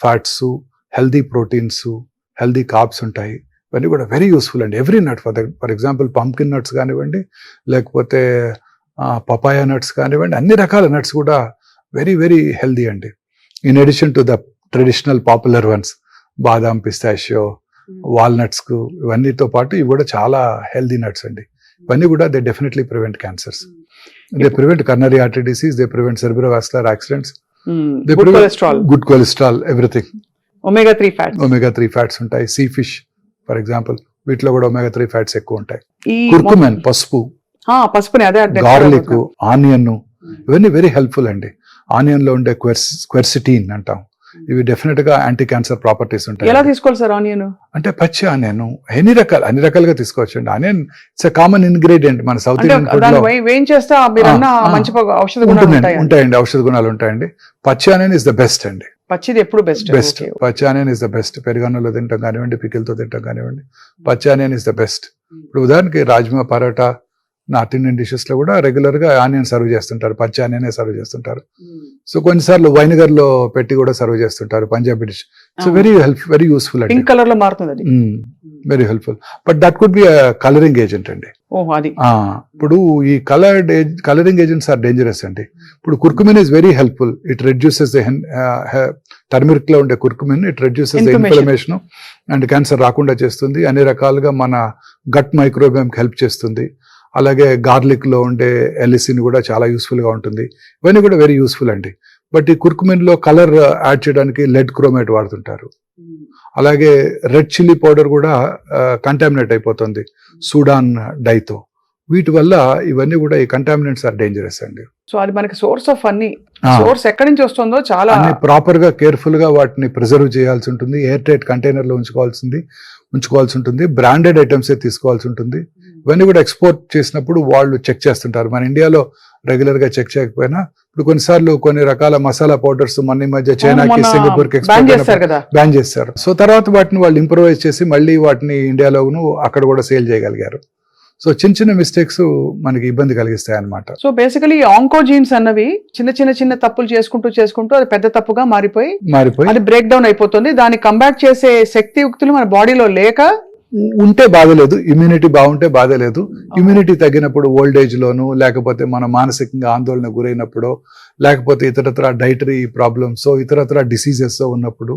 fats, healthy proteins, healthy carbs ఉంటాయి. ఇవన్నీ కూడా వెరీ యూస్ఫుల్ అండి. Every nut, for example pumpkin nuts కానివ్వండి, లేకపోతే పపాయా నట్స్ కానివ్వండి, అన్ని రకాల నట్స్ కూడా వెరీ వెరీ హెల్దీ అండి. In addition to the traditional popular once, badam, pistachio, walnuts, ఇవన్నీతో పాటు ఇవి కూడా చాలా హెల్దీ నట్స్ అండి. ఇవన్నీ కూడా they definitely prevent cancers. They prevent coronary artery disease, they prevent సెర్బ్రోవాస్కులర్ accidents, they prevent good cholesterol, everything. Omega 3 fats ఉంటాయి. Sea fish for example, వీటిలో కూడా ఒమేగా 3 ఫ్యాట్స్ ఎక్కువ ఉంటాయి. కుర్కుమెన్, పసుపుని అదే గార్లిక్, ఆనియన్, ఇవన్నీ వెరీ హెల్ప్ఫుల్ అండి. ఆనియన్ లో ఉండే క్వెర్సిటీన్ అంటాం, ఇవి డెఫినెట్ గా యాంటీ క్యాన్సర్ ప్రాపర్టీస్ ఉంటాయి. ఎలా తీసుకోవాలి సార్ ఆనియన్? అంటే పచ్చి ఆనియన్ అన్ని రకాలుగా తీసుకోవచ్చు అండి. Onion it's a common ingredient మన సౌత్ ఇండియన్ ఫుడ్ లో. ఉంటాయండి, ఔషధ గుణాలు ఉంటాయండి. పచ్చి ఆనియన్ ఇస్ ద బెస్ట్ అండి. పచ్చిది ఎప్పుడు బెస్ట్. పచ్చి ఆనియన్ ఇస్ ద బెస్ట్. పెరుగన్నంలో తింటాం కానివ్వండి, పికిల్తో తింటాం కానివ్వండి, పచ్చి ఆనియన్ ఇస్ ద బెస్ట్. ఇప్పుడు ఉదాహరణకి rajma, paratha, north Indian dishes లో కూడా రెగ్యులర్ గా ఆనియన్ సర్వ్ చేస్తుంటారు, పచ్చి ఆనియన్ సర్వ్ చేస్తుంటారు. సో కొన్నిసార్లు వైనిగర్ లో పెట్టి కూడా సర్వ్ చేస్తుంటారు Punjabi dish. So very useful అండి. పింక్ కలర్ లో మారుతుంది, very helpful. But that could be colouring agent అండి. ఇప్పుడు ఈ కలరింగ్ ఏజెంట్స్ ఆర్ డేంజరస్ అండి. ఇప్పుడు curcumin is very helpful. It reduces the turmeric లో ఉండే curcumin, it reduces the inflammation and cancer రాకుండా చేస్తుంది. అన్ని రకాలుగా మన గట్ మైక్రోబియం హెల్ప్ చేస్తుంది. అలాగే గార్లిక్ లో ఉండే ఎలిసిన్ కూడా చాలా యూస్ఫుల్ గా ఉంటుంది. ఇవన్నీ కూడా వెరీ యూస్ఫుల్ అండి. బట్ ఈ కుర్కుమిన్ లో కలర్ యాడ్ చేయడానికి లెడ్ క్రోమేట్ వాడుతుంటారు. అలాగే రెడ్ చిల్లీ పౌడర్ కూడా కంటామినేట్ అయిపోతుంది సూడాన్ డైతో. వీటి వల్ల ఇవన్నీ కూడా ఈ కంటామినెంట్స్ ఆర్ డేంజరస్ అండి. సో అది మనకి సోర్స్ ఆఫ్ సోర్స్ ఎక్కడి నుంచి వస్తుందో చాలా ప్రాపర్ గా కేర్ఫుల్ గా వాటిని ప్రిజర్వ్ చేయాల్సి ఉంటుంది. ఎయిర్ టైట్ కంటైనర్ లో ఉంచుకోవాల్సి ఉంటుంది. బ్రాండెడ్ ఐటమ్స్ తీసుకోవాల్సి ఉంటుంది. ఇవన్నీ కూడా ఎక్స్పోర్ట్ చేసినప్పుడు వాళ్ళు చెక్ చేస్తుంటారు. మన ఇండియాలో రెగ్యులర్ గా చెక్ చేయకపోయినా ఇప్పుడు కొన్నిసార్లు కొన్ని రకాల మసాలా పౌడర్స్ మన మధ్య చైనాకి, సింగపూర్ కి బ్యాన్ చేస్తారు. సో తర్వాత వాటిని వాళ్ళు ఇంప్రూవైజ్ చేసి మళ్ళీ వాటిని ఇండియాలోను అక్కడ కూడా సేల్ చేయగలిగారు. సో చిన్న మిస్టేక్స్ మనకి ఇబ్బంది కలిగిస్తాయి అన్నమాట. సో బేసికలీ ఆంకోజీన్స్ అన్నవి చిన్న తప్పులు చేసుకుంటూ అది పెద్ద తప్పుగా మారిపోయి అది బ్రేక్ డౌన్ అయిపోతుంది. దాన్ని కంబ్యాట్ చేసే శక్తియుక్తులు మన బాడీలో లేక ఉంటే బాధలేదు, ఇమ్యూనిటీ బాగుంటే బాధలేదు. ఇమ్యూనిటీ తగ్గినప్పుడు ఓల్డ్ ఏజ్ లోను, లేకపోతే మన మానసికంగా ఆందోళన గురైనప్పుడు, లేకపోతే ఇతరత్ర డైటరీ ప్రాబ్లమ్స్, ఇతరత్ర డిసీజెస్ ఉన్నప్పుడు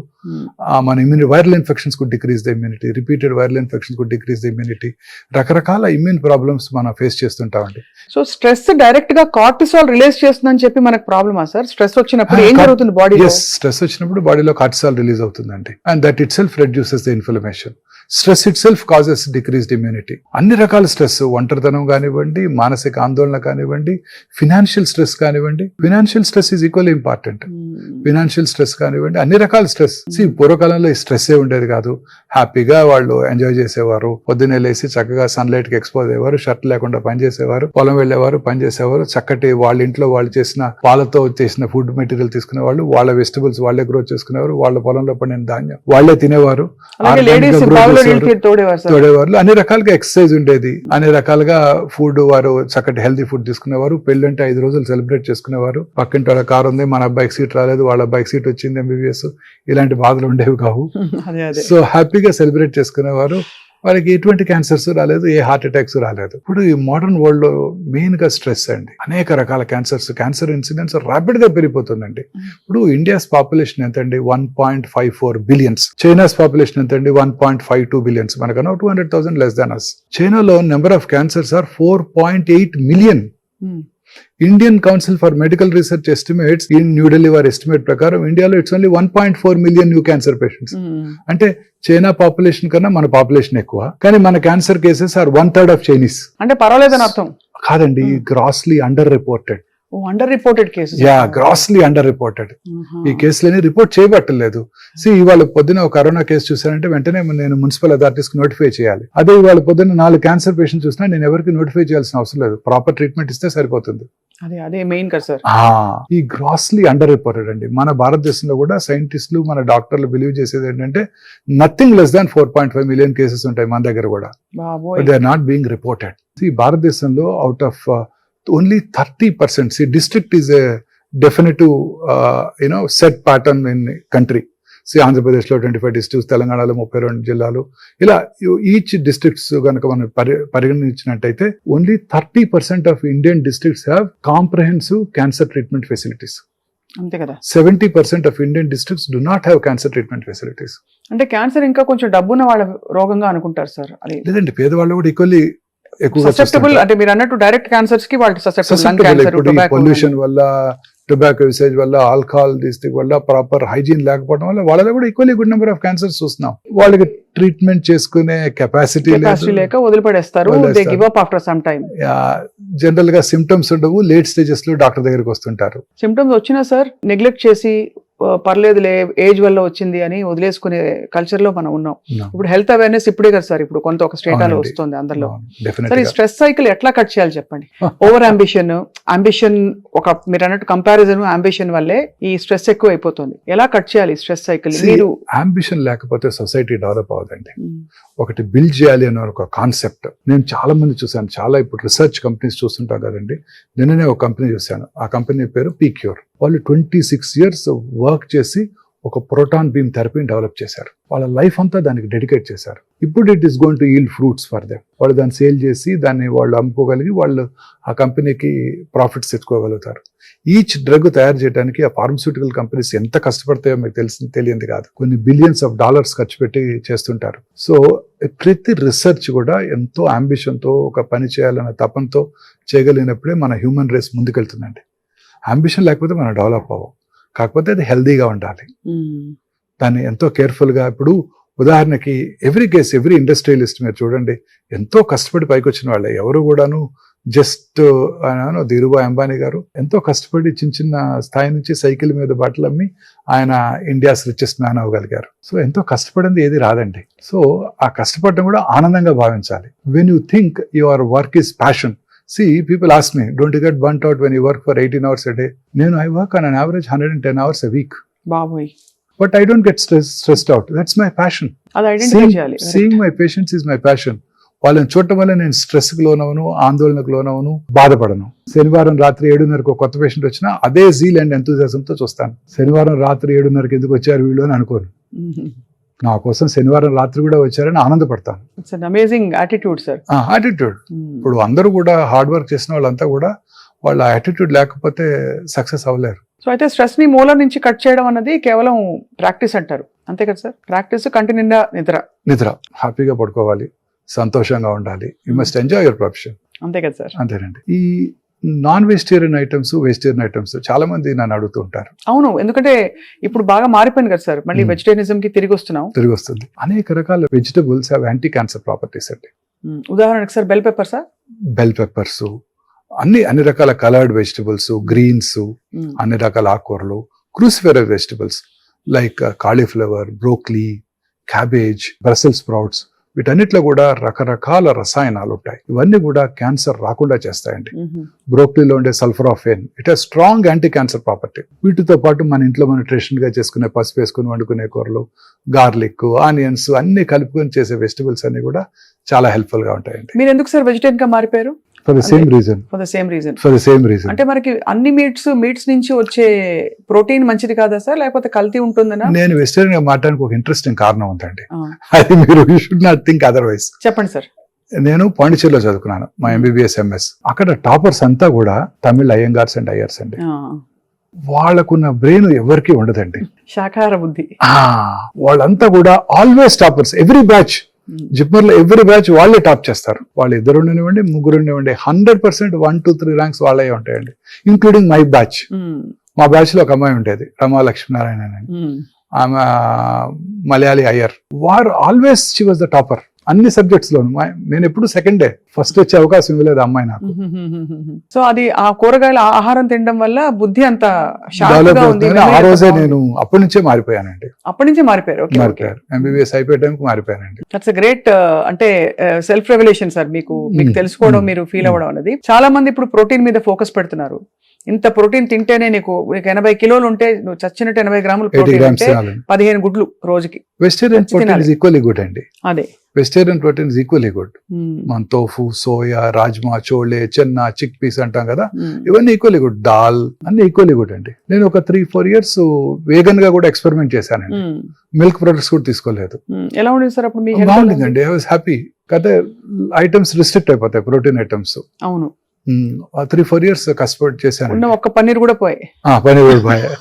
మన immunity, viral infections could decrease the immunity, repeated viral infections could decrease the immunity, రకరకాల ఇమ్యూన్ ప్రాబ్లమ్స్ మనం ఫేస్ చేస్తుంటామండి. సో స్ట్రెస్ డైరెక్ట్ గా కార్టిసాల్ రిలీజ్ చేస్తుందని చెప్పి మనకు ప్రాబ్లమా సార్? స్ట్రెస్ వచ్చినప్పుడు ఏం జరుగుతుంది బాడీలో? స్ట్రెస్ వచ్చినప్పుడు బాడీలో కార్టిసాల్ రిలీజ్ అవుతుందండి, and that it self reduces the inflammation. Stress it self causes decreased immunity. అన్ని రకాల స్ట్రెస్, ఒంటరితనం కానివ్వండి, మానసిక ఆందోళన కానివ్వండి, ఫినాన్షియల్ స్ట్రెస్ కానివ్వండి, financial stress is equally important. Financial stress కానివ్వండి, అన్ని రకాల స్ట్రెస్. పూర్వకాలంలో ఈ స్ట్రెస్ ఏ ఉండేది కాదు, హ్యాపీగా వాళ్ళు ఎంజాయ్ చేసేవారు. పొద్దున్నే లేసి చక్కగా సన్లైట్ కి ఎక్స్పోజ్ అయ్యేవారు, షర్ట్ లేకుండా పని చేసేవారు, పొలం వెళ్లేవారు, పని చేసేవారు. చక్కటి వాళ్ళ ఇంట్లో వాళ్ళు చేసిన పాలతో చేసిన ఫుడ్ మెటీరియల్ తీసుకునేవాళ్ళు, వాళ్ళ వెజిటబుల్స్ వాళ్ళే గ్రో చేసుకునేవారు, వాళ్ళ పొలంలో పండిన ధాన్యం వాళ్ళే తినేవారు, తోడేవారు. అన్ని రకాలుగా ఎక్సర్సైజ్ ఉండేది, అన్ని రకాలుగా ఫుడ్, వారు చక్కటి హెల్తీ ఫుడ్ తీసుకునేవారు. పెళ్ళంటే 5 రోజులు సెలబ్రేట్ చేసుకునేవారు. పక్కింటి వాళ్ళ కారు ఉంది, మన అబ్బాయికి సీట్ రాలేదు, వాళ్ళ అబ్బాయికి సీట్ వచ్చింది, MBBS, ఇలాంటి బాధలు ఉండేవి కావు. సో హ్యాపీగా సెలబ్రేట్ చేసుకునేవారు. వాళ్ళకి ఎటువంటి క్యాన్సర్స్ రాలేదు, ఏ హార్ట్ అటాక్స్ రాలేదు. ఇప్పుడు ఈ మోడర్న్ వరల్డ్ లో మెయిన్ గా స్ట్రెస్ అండి. అనేక రకాల క్యాన్సర్ ఇన్సిడెంట్స్ ర్యాపిడ్ గా పెరిగిపోతుందండి. ఇప్పుడు ఇండియాస్ పాపులేషన్ ఎంతండి? 1.54 బిలియన్స్. చైనాస్ పాపులేషన్ ఎంతండి? 1.52 బిలియన్స్. మనకన్నా 200,000 లెస్ దాన్ అస్. చైనాలో number of cancers are 4.8 million. Indian Council for Medical Research estimates in New Delhi వారి ఎస్టిమేట్ ప్రకారం ఇండియాలో it's only 1.4 million new cancer patients. అంటే చైనా పాపులేషన్ కన్నా మన పాపులేషన్ ఎక్కువ, కానీ మన cancer cases are 1/3 of Chinese. అంటే పర్వాలేదని అర్థం కాదండి, grossly under reported. Under reported cases. Grossly under reported. ఈ కేసులని రిపోర్ట్ చేయబట్టలేదు. ఇవాళ పొద్దున ఒక కరోనా కేసు చూసానంటే వెంటనే నేను మున్సిపల్ అథారిటీస్ కి నోటిఫై చేయాలి. అదే ఇవాళ పొద్దున్న 4 క్యాన్సర్ పేషెంట్స్ చూసినా నేను ఎవరికి నోటిఫై చేయాల్సిన అవసరం లేదు, ప్రాపర్ ట్రీట్మెంట్ ఇస్తే సరిపోతుంది. అదే మెయిన్ కదా సార్. ఈ గ్రాస్లీ అండర్ రిపోర్టెడ్ అండి. మన భారతదేశంలో కూడా సైంటిస్టులు, మన డాక్టర్లు బిలీవ్ చేసేది ఏంటంటే nothing less than 4.5 million cases ఉంటాయి మన దగ్గర కూడా. They are not being reported. ఈ భారతదేశంలో out of only 30%. See, district is a definitive, set pattern in country. See, Andhra Pradesh lo 25 districts, Telangana lo 32 జిల్లాలు, ఇలా ఈచ్ డిస్ట్రిక్ట్స్ కనుక మనం పరిగణించినట్టయితే only 30% of Indian districts have comprehensive cancer treatment facilities. అంతే కదా. 70% of Indian districts do not have cancer treatment facilities. అంటే cancer ఇంకా కొంచెం డబ్బున్న వాళ్ళ రోగంగా అనుకుంటారు సార్. అది లేదండి, పేదవాళ్ళు కూడా ఈక్వల్లీ ససెప్టబుల్. అంటే మీరు అన్నట్టు డైరెక్ట్ క్యాన్సర్స్ కి వాళ్ళు ససెప్టబుల్. పొల్యూషన్ వల్ల, టొబాకో యూసేజ్ వల్ల, ఆల్కహాల్ తీసుకు వల్ల, ప్రాపర్ హైజీన్ లేకపోవడం వల్ల వాళ్ళలో కూడా equally good number of cancers చూస్తున్నాం. వాళ్ళకి ట్రీట్మెంట్ చేసుకునే కెపాసిటీ లేక వదిలిపడేస్తారు. They give up after some time. General గా సిమ్టమ్స్ ఉండవు, లేట్ స్టేజెస్ లో డాక్టర్ దగ్గరికి వస్తుంటారు. సిమ్టమ్స్ వచ్చినా సార్ నెగ్లెక్ట్ చేసి పర్లేదులే ఏజ్ వల్ల వచ్చింది అని వదిలేసుకునే కల్చర్ లో మనం ఉన్నాం. ఇప్పుడు హెల్త్ అవేర్నెస్ ఇప్పుడే కదా సార్, ఇప్పుడు కొంత ఒక స్టేటాలో వస్తుంది అందరిలో. సార్ ఈ స్ట్రెస్ సైకిల్ ఎట్లా కట్ చేయాలి చెప్పండి? ఓవర్ అంబిషన్ ఒక మీరు అన్నట్టు కంపారిజన్ అంబిషన్ వల్లే ఈ స్ట్రెస్ ఎక్కువ అయిపోతుంది. ఎలా కట్ చేయాలి స్ట్రెస్ సైకిల్? మీరు అంబిషన్ లేకపోతే సొసైటీ డెవలప్ అవ్వదండి. ఒకటి బిల్డ్ చేయాలి అనే ఒక కాన్సెప్ట్ నేను చాలా మంది చూసాను. చాలా ఇప్పుడు రీసెర్చ్ కంపెనీస్ చూస్తుంటాం కదండి. నిన్ననే ఒక కంపెనీ చూశాను, ఆ కంపెనీ పేరు పీక్యూర్. వాళ్ళు 26 years వర్క్ చేసి ఒక ప్రోటాన్ బీమ్ థెరపీని డెవలప్ చేశారు. వాళ్ళ లైఫ్ అంతా దానికి డెడికేట్ చేశారు. ఇప్పుడు it is going to yield fruits for them. వాళ్ళు దాన్ని సేల్ చేసి దాన్ని వాళ్ళు అమ్ముకోగలిగి వాళ్ళు ఆ కంపెనీకి ప్రాఫిట్స్ తెచ్చుకోగలుగుతారు. ఈచ్ డ్రగ్ తయారు చేయడానికి ఆ ఫార్మస్యూటికల్ కంపెనీస్ ఎంత కష్టపడతాయో మీకు తెలియంది కాదు. కొన్ని బిలియన్స్ ఆఫ్ డాలర్స్ ఖర్చు పెట్టి చేస్తుంటారు. సో ప్రతి రీసెర్చ్ కూడా ఎంతో అంబిషన్తో ఒక పని చేయాలన్న తపంతో చేయగలిగినప్పుడే మన హ్యూమన్ రేస్ ముందుకెళ్తుందండి. అంబిషన్ లేకపోతే మనం డెవలప్ అవ్వం. కాకపోతే అది హెల్దీగా ఉండాలి, దాన్ని ఎంతో కేర్ఫుల్గా. ఇప్పుడు ఉదాహరణకి ఎవ్రీ ఇండస్ట్రియలిస్ట్ మీరు చూడండి, ఎంతో కష్టపడి పైకి వచ్చిన వాళ్ళే. ఎవరు కూడాను జస్ట్ ధీరుభాయ్ అంబానీ గారు ఎంతో కష్టపడి చిన్న స్థాయి నుంచి సైకిల్ మీద బట్టలు అమ్మి ఆయన ఇండియాస్ రిచెస్ట్ మ్యాన్ అవ్వగలిగారు. సో ఎంతో కష్టపడింది ఏది రాదండి. సో ఆ కష్టపడడం కూడా ఆనందంగా భావించాలి. When you think your work is passion. See, people ask me, don't you get burnt out when you work for 18 hours a day? I work on an average 110 hours a week. Baboy. But I don't get stressed out. That's my passion. Seeing my patients is my passion. వాళ్ళని చూడటం వల్ల నేను స్ట్రెస్కి లోనవను, ఆందోళనకు లోనవను, బాధపడను. శనివారం రాత్రి 7:30కు ఒక కొత్త patient వచ్చినా అదే జీల్ అండ్ ఎంతూజియాజంతో చూస్తాను. శనివారం రాత్రి 7:30కి ఎందుకు వచ్చారు వీళ్ళు అని అనుకోను. నా కోసం శనివారం రాత్రి కూడా వచ్చారని ఆనందపడతాను. Amazing attitude sir. యాటిట్యూడ్. ఇప్పుడు అందరూ కూడా హార్డ్ వర్క్ చేసిన వాళ్ళంతా కూడా వాళ్ళ యాటిట్యూడ్ లేకపోతే సక్సెస్ అవ్వలేరు. సో అయితే స్ట్రెస్ ని మూలం నుంచి కట్ చేయడం అన్నది కేవలం ప్రాక్టీస్ అంటారు, అంతే కదా సార్? ప్రాక్టీస్, కంటి నిండా నిద్ర, హ్యాపీగా పడుకోవాలి, సంతోషంగా ఉండాలి. You must enjoy your profession. అంతే కదా సార్? అంతేనండి. ఈ non vegetarian items, vegetarian items చాలా మంది నన్ను అడుగుతూ ఉంటారు. అవును, ఎందుకంటే ఇప్పుడు బాగా మారిపోయింది కదా సార్, మళ్ళీ వెజిటేరియనిజం కి తిరిగి వస్తుంది. అనేక రకాల vegetables have anti cancer properties అండి. ఉదాహరణకు sir bell pepper sir, bell peppers, అన్ని రకాల కలర్డ్ వెజిటబుల్స్, గ్రీన్స్, అన్ని రకాల ఆకుకూరలు, cruciferous vegetables like cauliflower, broccoli, cabbage, Brussels sprouts, వీటన్నిటిలో కూడా రకరకాల రసాయనాలు ఉంటాయి. ఇవన్నీ కూడా క్యాన్సర్ రాకుండా చేస్తాయండి. బ్రోక్లీలో ఉండే sulforaphane, it has strong anti cancer property. వీటితో పాటు మన ఇంట్లో మనం ట్రెడిషనల్ గా చేసుకునే పసుపు వేసుకుని వండుకునే కూరలు, గార్లిక్, ఆనియన్స్ అన్ని కలుపుకొని చేసే వెజిటబుల్స్ అన్ని కూడా చాలా హెల్ప్ఫుల్ గా ఉంటాయండి. మీరు ఎందుకు సార్ వెజిటేరియన్ గా మారిపోయారు? For the same reason. అంటే మనకి అన్ని మీట్స్ నుంచి వచ్చే ప్రోటీన్ మంచిది కాదా సార్, లేకపోతే కల్తీ ఉంటుందనా? నేను వెజిటేరియన్ గా మారడానికి ఒక ఇంట్రెస్టింగ్ కారణం ఉందండి. అది మీరు షుడ్ నాట్ థింక్ అదర్వైజ్. చెప్పండి సార్. నేను పాండిచేరిలో చదువుకున్నాను, మా ఎంబీబీఎస్ ఎంఎస్. అక్కడ టాపర్స్ అంతా కూడా తమిళ అయ్యంగార్స్ అండ్ అయ్యర్స్ అండి. వాళ్ళకున్న బ్రెయిన్ ఎవరికి ఉండదండి, శాకాహార బుద్ధి. వాళ్ళంతా కూడా always toppers. Every batch, JIPMER లో ఎవ్రీ బ్యాచ్ వాళ్ళే టాప్ చేస్తారు. వాళ్ళు 2 ఉండనివ్వండి, 3 ఉండనివ్వండి, 100% 1, 2, 3 ర్యాంక్స్ వాళ్ళే ఉంటాయండి, ఇంక్లూడింగ్ మై బ్యాచ్. మా బ్యాచ్ లో ఒక అమ్మాయి ఉండేది, రమా లక్ష్మీనారాయణ అని. ఆమె మలయాళీ అయ్యర్. వారు always she was the topper అన్ని సబ్జెక్ట్స్ లోను. నేను ఎప్పుడు సెకండే, ఫస్ట్ వచ్చే అవకాశం ఇవ్వలేదు అమ్మాయి నాకు. సో అది ఆ కూరగాయల ఆహారం తినడం వల్ల బుద్ధి అంత ఆ రోజే నేను అప్పటి నుంచే మారిపోయానండి. అప్పటి నుంచే మారిపోయారు? ఎంబీబీఎస్ అయిపోయే టైంకి మారిపోయానండి. దట్స్ ఎ గ్రేట్, అంటే సెల్ఫ్ రెవల్యూషన్ సార్. మీకు తెలుసుకోవడం, మీరు ఫీల్ అవ్వడం అనేది. చాలా మంది ఇప్పుడు ప్రోటీన్ మీద ఫోకస్ పెడుతున్నారు. ఇంత ప్రోటీన్ తింటేనే నీకు 80 కిలోలు ఉంటే నువ్వు చచ్చినట్టు 80 గ్రాములు ప్రోటీన్ ఉంటే 15 గుడ్లు రోజుకి. Vegetarian protein is equally good అండి. అదే vegetarian protein is equally good. మన tofu, soya, rajma, chole, chana, chickpeas అంటాం కదా, ఇవన్నీ ఈక్వల్లీ గుడ్. దాల్ అన్ని ఈక్వల్లీ గుడ్ అండి. నేను ఒక 3-4 ఇయర్స్ వేగన్ గా కూడా ఎక్స్పెరిమెంట్ చేశానండి. మిల్క్ ప్రొడక్ట్స్ కూడా తీసుకోలేదు. ఎలా ఉండేది సార్ అప్పుడు? బాగుండిందండి, ఐ వాజ్ హ్యాపీ. కాకపోతే ఐటమ్స్ రిస్ట్రిక్ట్ అయిపోతాయి, ప్రోటీన్ ఐటమ్స్. అవును, 3-4 ఇయర్స్ కష్టపడి చేశాను. ఒక్క పన్నీర్ కూడా పోయాయి. పన్నీర్ కూడా పోయాయి.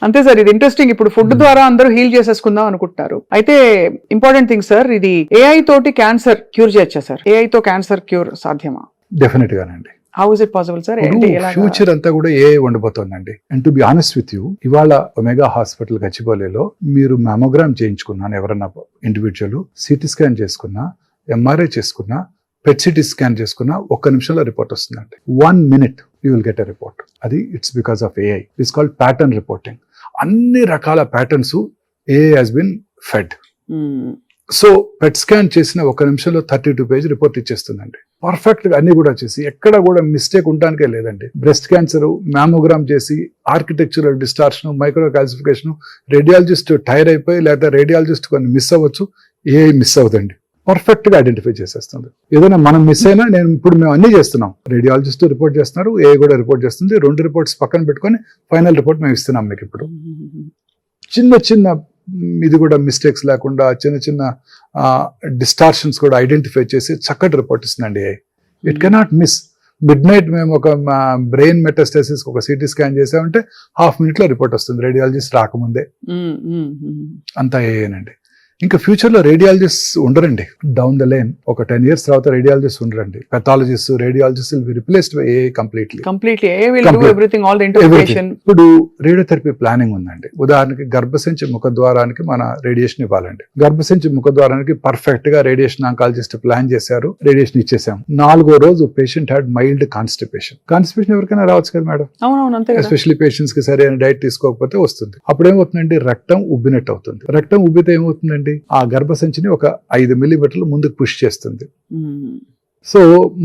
అంతే సార్, ఇది ఇంట్రెస్టింగ్. ఇప్పుడు ఫుడ్ ద్వారా అందరూ హీల్ చేసేసుకుందాం అనుకుంటున్నారు. అయితే ఇంపార్టెంట్ థింగ్ సార్, ఇది ఏఐ తోటి క్యాన్సర్ క్యూర్ చేయొచ్చా సార్? ఏఐ తో క్యాన్సర్ క్యూర్ సాధ్యమా? డెఫినెట్ గానండి. How is it possible sir? Future అంతా కూడా ఏఐ ఉండబోతోందండి. And to be honest with you, ఇవాళ ఒమేగా హాస్పిటల్ గచ్చిబౌలిలో మీరు మ్యామోగ్రామ్ చేయించుకున్నాను ఎవరన్నా ఇండివిజువల్, సిటీ స్కాన్ చేసుకున్నా, ఎంఆర్ఐ చేసుకున్నా, పెట్ సిటీ స్కాన్ చేసుకున్నా 1 నిమిషంలో రిపోర్ట్ వస్తుందండి. 1 minute you will get a report. అది it's because of AI. It's called pattern reporting. అన్ని రకాల patterns AI has been fed. So PET scan చేసిన 1 నిమిషంలో 32 పేజ్ రిపోర్ట్ ఇచ్చేస్తుందండి. పర్ఫెక్ట్ గా అన్ని కూడా చేసి, ఎక్కడ కూడా మిస్టేక్ ఉండడానికే లేదండి. బ్రెస్ట్ క్యాన్సర్ మ్యామోగ్రామ్ చేసి architectural distortion, micro calcification, radiologist tired అయిపోయి, లేదా రేడియాలజిస్ట్ కొన్ని మిస్ అవ్వచ్చు, ఏఐ మిస్ అవ్వదండి. పర్ఫెక్ట్ గా ఐడెంటిఫై చేసేస్తుంది. ఏదైనా మనం మిస్ అయినా, మేము అన్ని చేస్తున్నాం. రేడియాలజిస్ట్ రిపోర్ట్ చేస్తున్నారు, ఏఐ కూడా రిపోర్ట్ చేస్తుంది. 2 రిపోర్ట్స్ పక్కన పెట్టుకొని ఫైనల్ రిపోర్ట్ మేము ఇస్తున్నాం మీకు. ఇప్పుడు చిన్న ఇది కూడా మిస్టేక్స్ లేకుండా, చిన్న డిస్టార్షన్స్ కూడా ఐడెంటిఫై చేసి చక్కటి రిపోర్ట్ ఇస్తుందండి AI. It cannot miss. Midnight మేము ఒక బ్రెయిన్ మెటాస్టాసిస్ ఒక సిటీ స్కాన్ చేసామంటే 1/2 minute లో రిపోర్ట్ వస్తుంది, రేడియాలజిస్ట్ రాకముందే. అంతా ఏనండి. ఇంకా ఫ్యూచర్ లో రేడియాలజిస్ట్ ఉండరండి. డౌన్ ద లైన్ ఒక 10 years తర్వాత రేడియాలజిస్ట్ ఉండరండి. Pathologist, radiologist will be replaced by AI completely. ఇప్పుడు రేడియోథెరపీ ప్లానింగ్ ఉందండి. ఉదాహరణకి గర్భసంచి ముఖద్వారానికి మన రేడియేషన్ ఇవ్వాలండి. గర్భసంచి ముఖద్వారానికి పర్ఫెక్ట్ గా రేడియేషన్ ఆంకాలజిస్ట్ ప్లాన్ చేశారు, రేడియేషన్ ఇచ్చేసాం. 4వ రోజు patient had mild constipation. Constipation ఎవరికైనా రావచ్చు కదా మేడం, ఎస్పెషల్లీ పేషెంట్స్ కి సరైన డైట్ తీసుకోకపోతే వస్తుంది. అప్పుడు ఏమవుతుందండి, రక్తం ఉబ్బినట్టు అవుతుంది. రక్తం ఉబ్బితే ఏమవుతుందండి, ఆ గర్భసంచిని ఒక 5 millimeters ముందుకు పుష్ చేస్తుంది. సో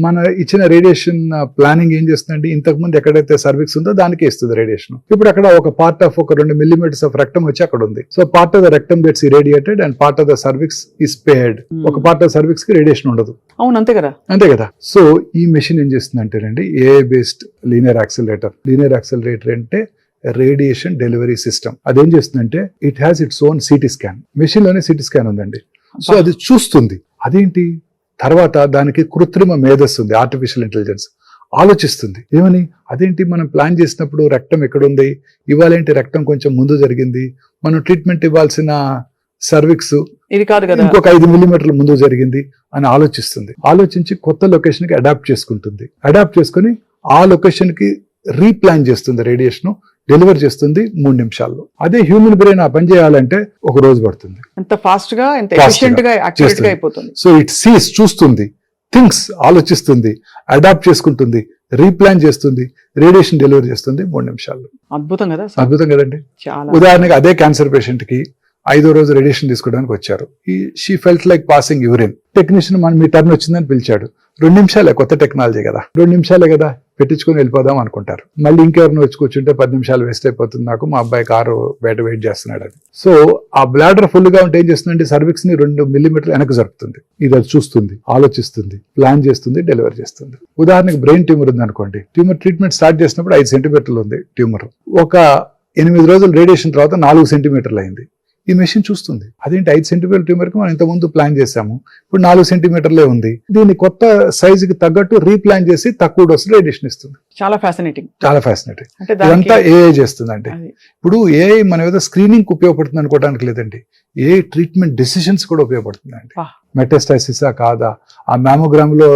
మన ఇచ్చిన రేడియేషన్ ప్లానింగ్ ఏం చేస్తుందండి, ఇంతకు ముందు ఎక్కడైతే సర్విక్స్ ఉందో దానికే ఇస్తుంది రేడియేషన్. ఇప్పుడు అక్కడ ఒక పార్ట్ ఆఫ్ ఒక 2 millimeters ఆఫ్ రక్తం వచ్చి అక్కడ ఉంది. సో పార్ట్ ఆఫ్ ద రక్తం gets irradiated and part of the cervix is spared. ఒక పార్ట్ ఆఫ్ సర్విక్స్ కి రేడియేషన్ ఉండదు. అవును, అంతే కదా. అంతే కదా. సో ఈ మెషిన్ ఏం చేస్తుందంటేనండి, AI based linear accelerator. Linear accelerator అంటే రేడియేషన్ డెలివరీ సిస్టమ్. అదేం చేస్తుందంటే, it has its own CT scan. Machine లోనే సిటీ స్కాన్ ఉందండి. సో అది చూస్తుంది. అదేంటి, తర్వాత దానికి కృత్రిమ మేధస్సు ఉంది, ఆర్టిఫిషియల్ ఇంటెలిజెన్స్. ఆలోచిస్తుంది. ఏమని, అదేంటి మనం ప్లాన్ చేసినప్పుడు రక్తం ఎక్కడుంది, ఇవాళేంటి రక్తం కొంచెం ముందు జరిగింది, మనం ట్రీట్మెంట్ ఇవ్వాల్సిన సర్విక్స్ ఇది కాదు కదా, ఇంకొక 5 మిల్లీమీటర్ల ముందు జరిగింది అని ఆలోచిస్తుంది. ఆలోచించి కొత్త లొకేషన్ కి అడాప్ట్ చేసుకుంటుంది. అడాప్ట్ చేసుకుని ఆ లొకేషన్ కి రీప్లాన్ చేస్తుంది, రేడియేషన్ డెలివర్ చేస్తుంది 3 నిమిషాల్లో. అదే హ్యూమన్ బ్రెయిన్ ఆ పని చేయాలంటే 1 రోజు పడుతుంది. ఎంత ఫాస్ట్ గా ఎంత Fast గా ఎఫిషియెంట్ గా యాక్యురేట్ గా చేస్తుంది. అయిపోతుంది. సో ఇట్ సీస్, చూస్తుంది, థింగ్స్, ఆలోచిస్తుంది, అడాప్ట్ చేసుకుంటుంది, రీప్లాన్ చేస్తుంది, రేడియేషన్ డెలివరీ చేస్తుంది 3 నిమిషాల్లో. అద్భుతం కదా, అద్భుతం కదండి. చాలా. ఉదాహరణకి అదే క్యాన్సర్ పేషెంట్ కి 5వ రోజు రేడియేషన్ తీసుకోవడానికి వచ్చారు. She felt like passing urine. Technician me turn వచ్చిందని పిలిచాడు. 2 నిమిషాలే, కొత్త టెక్నాలజీ కదా, 2 నిమిషాలే కదా, పెట్టించుకొని వెళ్ళిపోదాం అనుకుంటారు. మళ్ళీ ఇంకెవరిని వచ్చి కూర్చుంటే 10 నిమిషాలు వేస్ట్ అయిపోతుంది నాకు, మా అబ్బాయి కారు బయట వెయిట్ చేస్తున్నాడు అని. సో ఆ బ్లాడర్ ఫుల్ గా ఉంటే ఏం చేస్తుందంటే సర్విక్స్ ని 2 మిల్లీమీటర్లు వెనక్కి జరుపుతుంది. ఇది అది చూస్తుంది, ఆలోచిస్తుంది, ప్లాన్ చేస్తుంది, డెలివరీ చేస్తుంది. ఉదాహరణకి బ్రెయిన్ ట్యూమర్ ఉంది అనుకోండి. ట్యూమర్ ట్రీట్మెంట్ స్టార్ట్ చేసినప్పుడు 5 సెంటీమీటర్లు ఉంది ట్యూమర్. ఒక 8 రోజులు రేడియేషన్ తర్వాత 4 సెంటీమీటర్లు అయింది. ఈ మెషిన్ చూస్తుంది, అదేంటి 5 సెంటీమీటర్ ట్యూమర్ కి మనం ఇంతకుముందు ప్లాన్ చేసాము, ఇప్పుడు 4 సెంటీమీటర్లే ఉంది, దీన్ని కొత్త సైజుకి తగ్గట్టు రీప్లాన్ చేసి తక్కువ డోస్ రేడియేషన్ ఇస్తుంది. చాలా ఫ్యాసినేటింగ్. చాలా ఫ్యాసినేటింగ్. అంటే ఇదంతా దానికి ఏఐ చేస్తుందండి. అది. ఇప్పుడు ఏఐ మన ఏదో స్క్రీనింగ్ ఉపయోగపడుతుంది అనుకోవడానికి లేదండి, ఏ ట్రీట్మెంట్ డెసిషన్స్ కూడా ఉపయోగపడుతుందండి. వా. మెటాస్టాసిసా కాదా, ఆ మ్యామోగ్రామ్ లో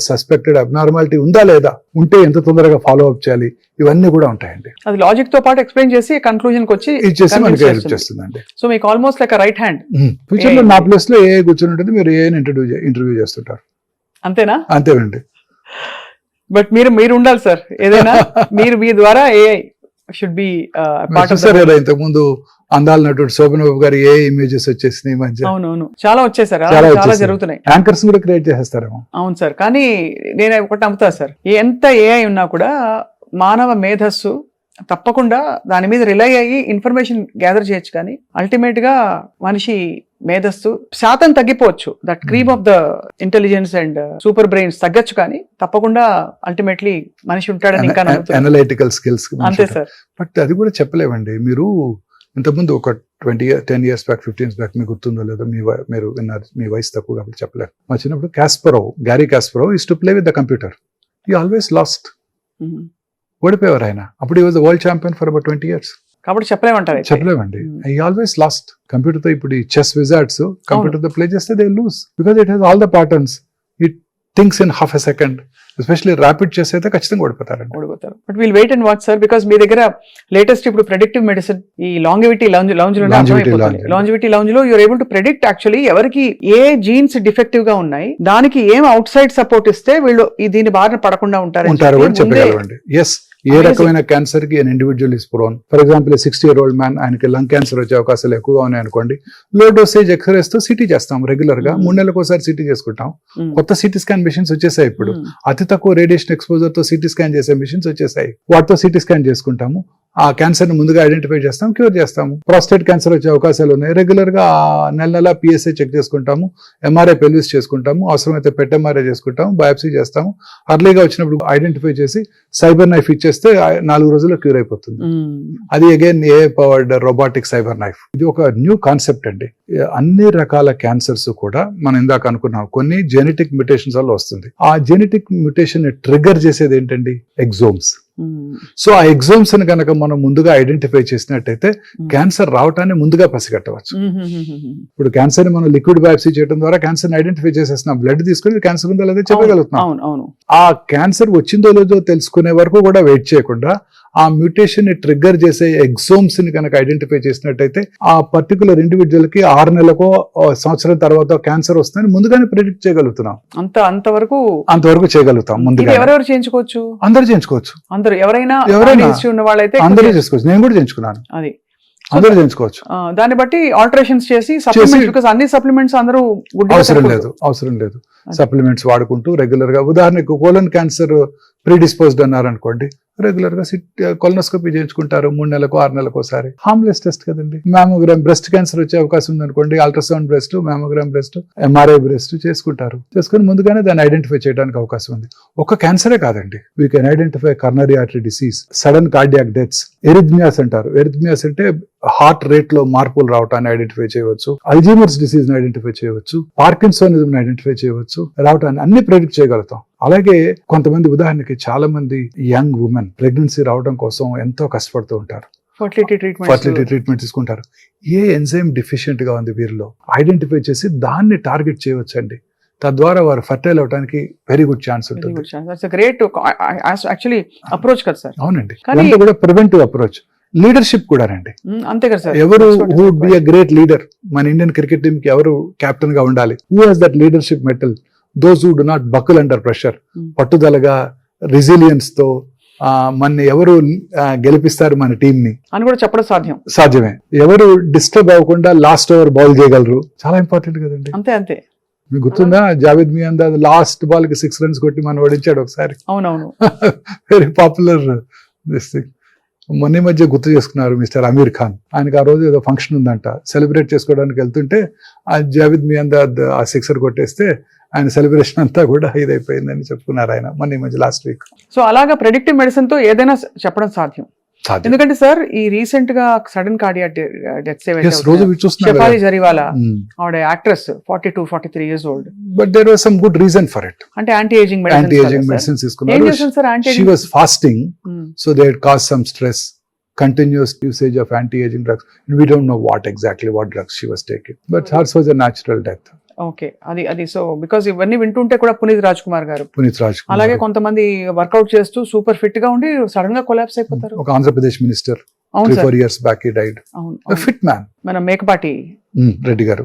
సస్పెక్టెడ్ అబ్నార్మాలిటీ ఉందా లేదా, ఉంటే ఎంత తొందరగా ఫాలో అప్ చేయాలి, ఇవన్నీ కూడా ఉంటాయండి. అది లాజిక్ తో పాటు ఎక్స్ప్లెయిన్ చేసి కన్క్లూజన్ కి వచ్చి ఇచ్చేసి మనకి convince హెల్ప్ చేస్తుంది. చేస్తుందండి. సో మీకు almost like right hand. Future లో నా ప్లేస్ లో ఏఐ కూర్చొని ఉంటుంది, మీరు ఏఐని ఇంటర్వ్యూ చేస్తుంటారు. అంతేనా? అంతేనండి. బట్ మీరు ఉండాలి సార్, ఏదైనా మీరు మీ ద్వారా AI should be part of. చూసారు కదా ఇంతకు ముందు అందాల నటుడు శోభన్ బాబు గారు ఏ ఇమేజెస్ వచ్చేసినాయి ఈ మధ్య. అవునవును, చాలా వచ్చేసారు, చాలా చాలా వచ్చేసాయి. జరుగుతున్నాయి. యాంకర్స్ కూడా క్రియేట్ చేసేస్తారేమో. అవును సార్, కానీ నేను ఒకటి నమ్ముతా సార్, ఎంత ఏఐ ఉన్నా కూడా మానవ మేధస్సు తప్పకుండా దాని మీద రిలై అయ్యి ఇన్ఫర్మేషన్ గ్యాదర్ చేయొచ్చు, కానీ అల్టిమేట్ గా మనిషి మేధస్సు శాతం తగ్గిపోవచ్చు, that cream of the intelligence and super brains తగ్గచ్చు, కానీ తప్పకుండా అల్టిమేట్లీ మనిషి ఉంటాడని ఇంకా నమ్ముతున్నాను. Analytical skills. అంతే సార్. బట్ అది కూడా చెప్పలేమండి. మీరు ఇంతకుముందు ఒక 10 years బ్యాక్ 15 years బ్యాక్ మీకు గుర్తుందో లేదో, మీరు విన్నారు, మీ వయసు తక్కువ కాబట్టి చెప్పలేరు. మా చిన్నప్పుడు Garry Kasparov used to play with the computer. He always lost. ఓడిపోయేవారు ఆయన. అప్పుడు ఈ was the world champion for about 20 years. కాబట్టి చెప్పలేమంటారు. చెప్పలేమండి. He always last. కంప్యూటర్ తో ఇప్పుడు ఈ చెస్ విజార్డ్స్ కంప్యూటర్ తో ప్లే చేస్తే they lose, because it has all the patterns, it thinks in half a second. Especially rapid chess అయితే ఖచ్చితంగా ఓడిపోతారండి. But will wait and watch sir, because మీ దగ్గర లేటెస్ట్ ఇప్పుడు ప్రెడిక్టివ్ మెడిసిన్, ఈ longevity lounge లో you're able to predict actually ఎవరికి ఏ జీన్స్ డిఫెక్టివ్ గా ఉన్నాయి, దానికి ఏం అవుట్ సైడ్ సపోర్ట్ ఇస్తే వీళ్ళు దీని బారిన పడకుండా ఉంటారు కూడా చెప్పగలరండి. ఎస్, ఏ రకమైన క్యాన్సర్ కి individual is prone. For example 60-year-old man, ఆయనకి లంగ్ క్యాన్సర్ వచ్చే అవకాశాలు ఎక్కువగా ఉన్నాయి అనుకోండి, లో డోసేజ్ ఎక్స్రేస్ తో సిటీ చేస్తాం రెగ్యులర్ గా, 3 నెలలకు ఒకసారి సిటీ చేసుకుంటాం. కొత్త సిటీ స్కాన్ మిషన్స్ వచ్చేసాయి ఇప్పుడు, అతి తక్కువ రేడియేషన్ ఎక్స్పోజర్ తో సిటీ స్కాన్ చేసే మిషన్స్ వచ్చేసాయి. వాటితో సిటీ స్కాన్ చేసుకుంటాము, ఆ క్యాన్సర్ ని ముందుగా ఐడెంటిఫై చేస్తాం, క్యూర్ చేస్తాము. ప్రాస్టేట్ క్యాన్సర్ వచ్చే అవకాశాలు ఉన్నాయి, రెగ్యులర్ గా నెల PSA చెక్ చేసుకుంటాము, MRI పెల్విస్ చేసుకుంటాము, అవసరమైతే పెట్ MRI చేసుకుంటాము, బయాప్సీ చేస్తాము. అర్లీగా వచ్చినప్పుడు ఐడెంటిఫై చేసి సైబర్ నైఫ్ ఇచ్చేస్తే 4 రోజుల్లో క్యూర్ అయిపోతుంది. అది అగైన్ ఏ పవర్డ్ రోబోటిక్ సైబర్ నైఫ్. ఇది ఒక న్యూ కాన్సెప్ట్ అండి. అన్ని రకాల క్యాన్సర్స్ కూడా మనం ఇందాక అనుకున్నాం కొన్ని జెనెటిక్ మ్యూటేషన్స్ వల్ల వస్తుంది. ఆ జెనెటిక్ మ్యూటేషన్ ని ట్రిగర్ చేసేది ఏంటండి? ఎగ్జోమ్స్. సో ఆ ఎగ్జామ్స్ ని కనుక మనం ముందుగా ఐడెంటిఫై చేసినట్టయితే క్యాన్సర్ రావటాన్ని ముందుగా పసిగట్టవచ్చు. ఇప్పుడు క్యాన్సర్ ని మనం లిక్విడ్ బయాప్సీ చేయడం ద్వారా క్యాన్సర్ ని ఐడెంటిఫై చేసేస్తున్నాం, బ్లడ్ తీసుకుని క్యాన్సర్ ఉందో లేదో చెప్పగలుగుతున్నాం. ఆ క్యాన్సర్ వచ్చిందో లేదో తెలుసుకునే వరకు కూడా వెయిట్ చేయకుండా ఆ మ్యూటేషన్ ని ట్రిగ్గర్ చేసే ఎగ్జోమ్స్ ని కనుక ఐడెంటిఫై చేసినట్టయితే ఆ పర్టికులర్ ఇండివిజువల్ కి 6 నెలలకో సంవత్సరం తర్వాత క్యాన్సర్ వస్తుందని ముందుగానే ప్రెడిక్ట్ చేయగలుగుతున్నాం. అంతవరకు చేయగలుగుతాం. ముందుగా ఎవరెవరు చేయించుకోవచ్చు? అందరూ చేయించుకోవచ్చు. ఎవరైనా ఉన్న వాళ్ళైతే అందరూ చేసుకోవచ్చు. నేను కూడా చేయించుకున్నాను. అది అందరూ చేయించుకోవచ్చు. దాన్ని బట్టి ఆల్టరేషన్స్ చేసి అన్ని సప్లిమెంట్స్ అందరూ అవసరం లేదు. సప్లిమెంట్స్ వాడుకుంటూ రెగ్యులర్ గా, ఉదాహరణకు కోలన్ క్యాన్సర్ ప్రీడిస్పోజ్డ్ అన్నారనుకోండి, రెగ్యులర్ గా కొలనోస్కోపీ చేయించుకుంటారు 3 నెలలకు 6 నెలలకు ఒకసారి. హార్మ్లెస్ టెస్ట్ కదండి. మ్యామోగ్రామ్, బ్రెస్ట్ క్యాన్సర్ వచ్చే అవకాశం ఉంది అనుకోండి, ultrasound breast, mammogram breast, MRI breast చేసుకుని ముందుగానే దాన్ని ఐడెంటిఫై చేయడానికి అవకాశం ఉంది. ఒక క్యాన్సరే కాదండి, we can identify coronary artery disease, sudden cardiac deaths, arrhythmias అంటారు. ఎరిథ్మియాస్ అంటే హార్ట్ రేట్ లో మార్పులు రావటాన్ని ఐడెంటిఫై చేయవచ్చు, అల్జీమర్స్ డిసీజ్ ని ఐడెంటిఫై చేయవచ్చు, పార్కిన్సోనిజం ని ఐడెంటిఫై చేయవచ్చు, రావటాన్ని అన్ని ప్రెడిక్ట్ చేయగలుగుతాం. అలాగే కొంతమంది ఉదాహరణకి చాలా మంది యంగ్ ఉమెన్ ప్రెగ్నెన్సీ రావడం కోసం ఎంతో కష్టపడుతూ ఉంటారు, ఫర్టిలిటీ ట్రీట్మెంట్ తీసుకుంటారు. ఏ ఎంజైమ్ డిఫిషియెంట్ గా ఉంది వీరిలో ఐడెంటిఫై చేసి దాన్ని టార్గెట్ చేయవచ్చండి. తద్వారా వారు ఫర్టైల్ అవడానికి వెరీ గుడ్ ఛాన్స్ ఉంటుంది. గ్రేట్ యాక్చువల్లీ అప్రోచ్ కదా సార్. అవునండి, కానీ- ఇదంతా కూడా ప్రివెంటివ్ అప్రోచ్. లీడర్షిప్ కూడా రండి, అంతే కదా సార్. ఎవరు who would be a great leader, మన ఇండియన్ క్రికెట్ టీమ్ కి ఎవరు కెప్టెన్ గా ఉండాలి, who has that leadership mettle, those who do not buckle under pressure, పట్టుదలగా రెసిలియన్స్ తో మన ఎవరు గెలిపిస్తారు మన టీం ని అని కూడా చెప్పడం సాధ్యమే. ఎవరు డిస్టర్బ్ అవ్వకుండా లాస్ట్ ఓవర్ బౌల్ చేయగలరు, చాలా ఇంపార్టెంట్ కదండి. అంతే మీకు గుర్తుందా జావేద్ మియాందాద్ లాస్ట్ బాల్ కి 6 runs కొట్టి మనం ఓడించాడు ఒకసారి. అవునవును. Very popular this thing. మొన్న మధ్య గుర్తు చేసుకున్నారు మిస్టర్ అమీర్ ఖాన్, ఆయనకి ఆ రోజు ఏదో ఫంక్షన్ ఉందంట, సెలబ్రేట్ చేసుకోవడానికి వెళ్తుంటే ఆ జావేద్ మియాందాద్ ఆ 6 కొట్టేస్తే ఆయన సెలబ్రేషన్ అంతా కూడా ఇదైపోయిందని చెప్పుకున్నారు ఆయన మొన్న మధ్య లాస్ట్ వీక్. సో అలాగా ప్రెడిక్టివ్ మెడిసిన్ తో ఏదైనా చెప్పడం సాధ్యం. ఎందుకంటే సార్ ఈ రీసెంట్ గా సడన్ కార్డియాక్ డెత్ రోజు చూస్తున్నారు షెఫాలి జరీవాలా, ఆవిడ actress 42-43 years old. But there was some good reason for it. అంటే యాంటీ ఏజింగ్ మెడిసిన్స్ తీసుకున్నారు. She was fasting, so they had caused some stress, continuous usage of anti-aging drugs, and we don't know what drugs she was taking, but hers was a natural death. Okay, అది so because ఇవన్నీ వింటుంటే కూడా పునీత్ రాజ్ కుమార్ గారు అలాగే కొంతమంది work out చేస్తూ super fit గా ఉండి సడన్ గా కొలాప్స్ అయిపోతారు. ఒక Andhra Pradesh minister 3-4 years back he died. Fit man, మన మేకపాటి రెడ్డి గారు.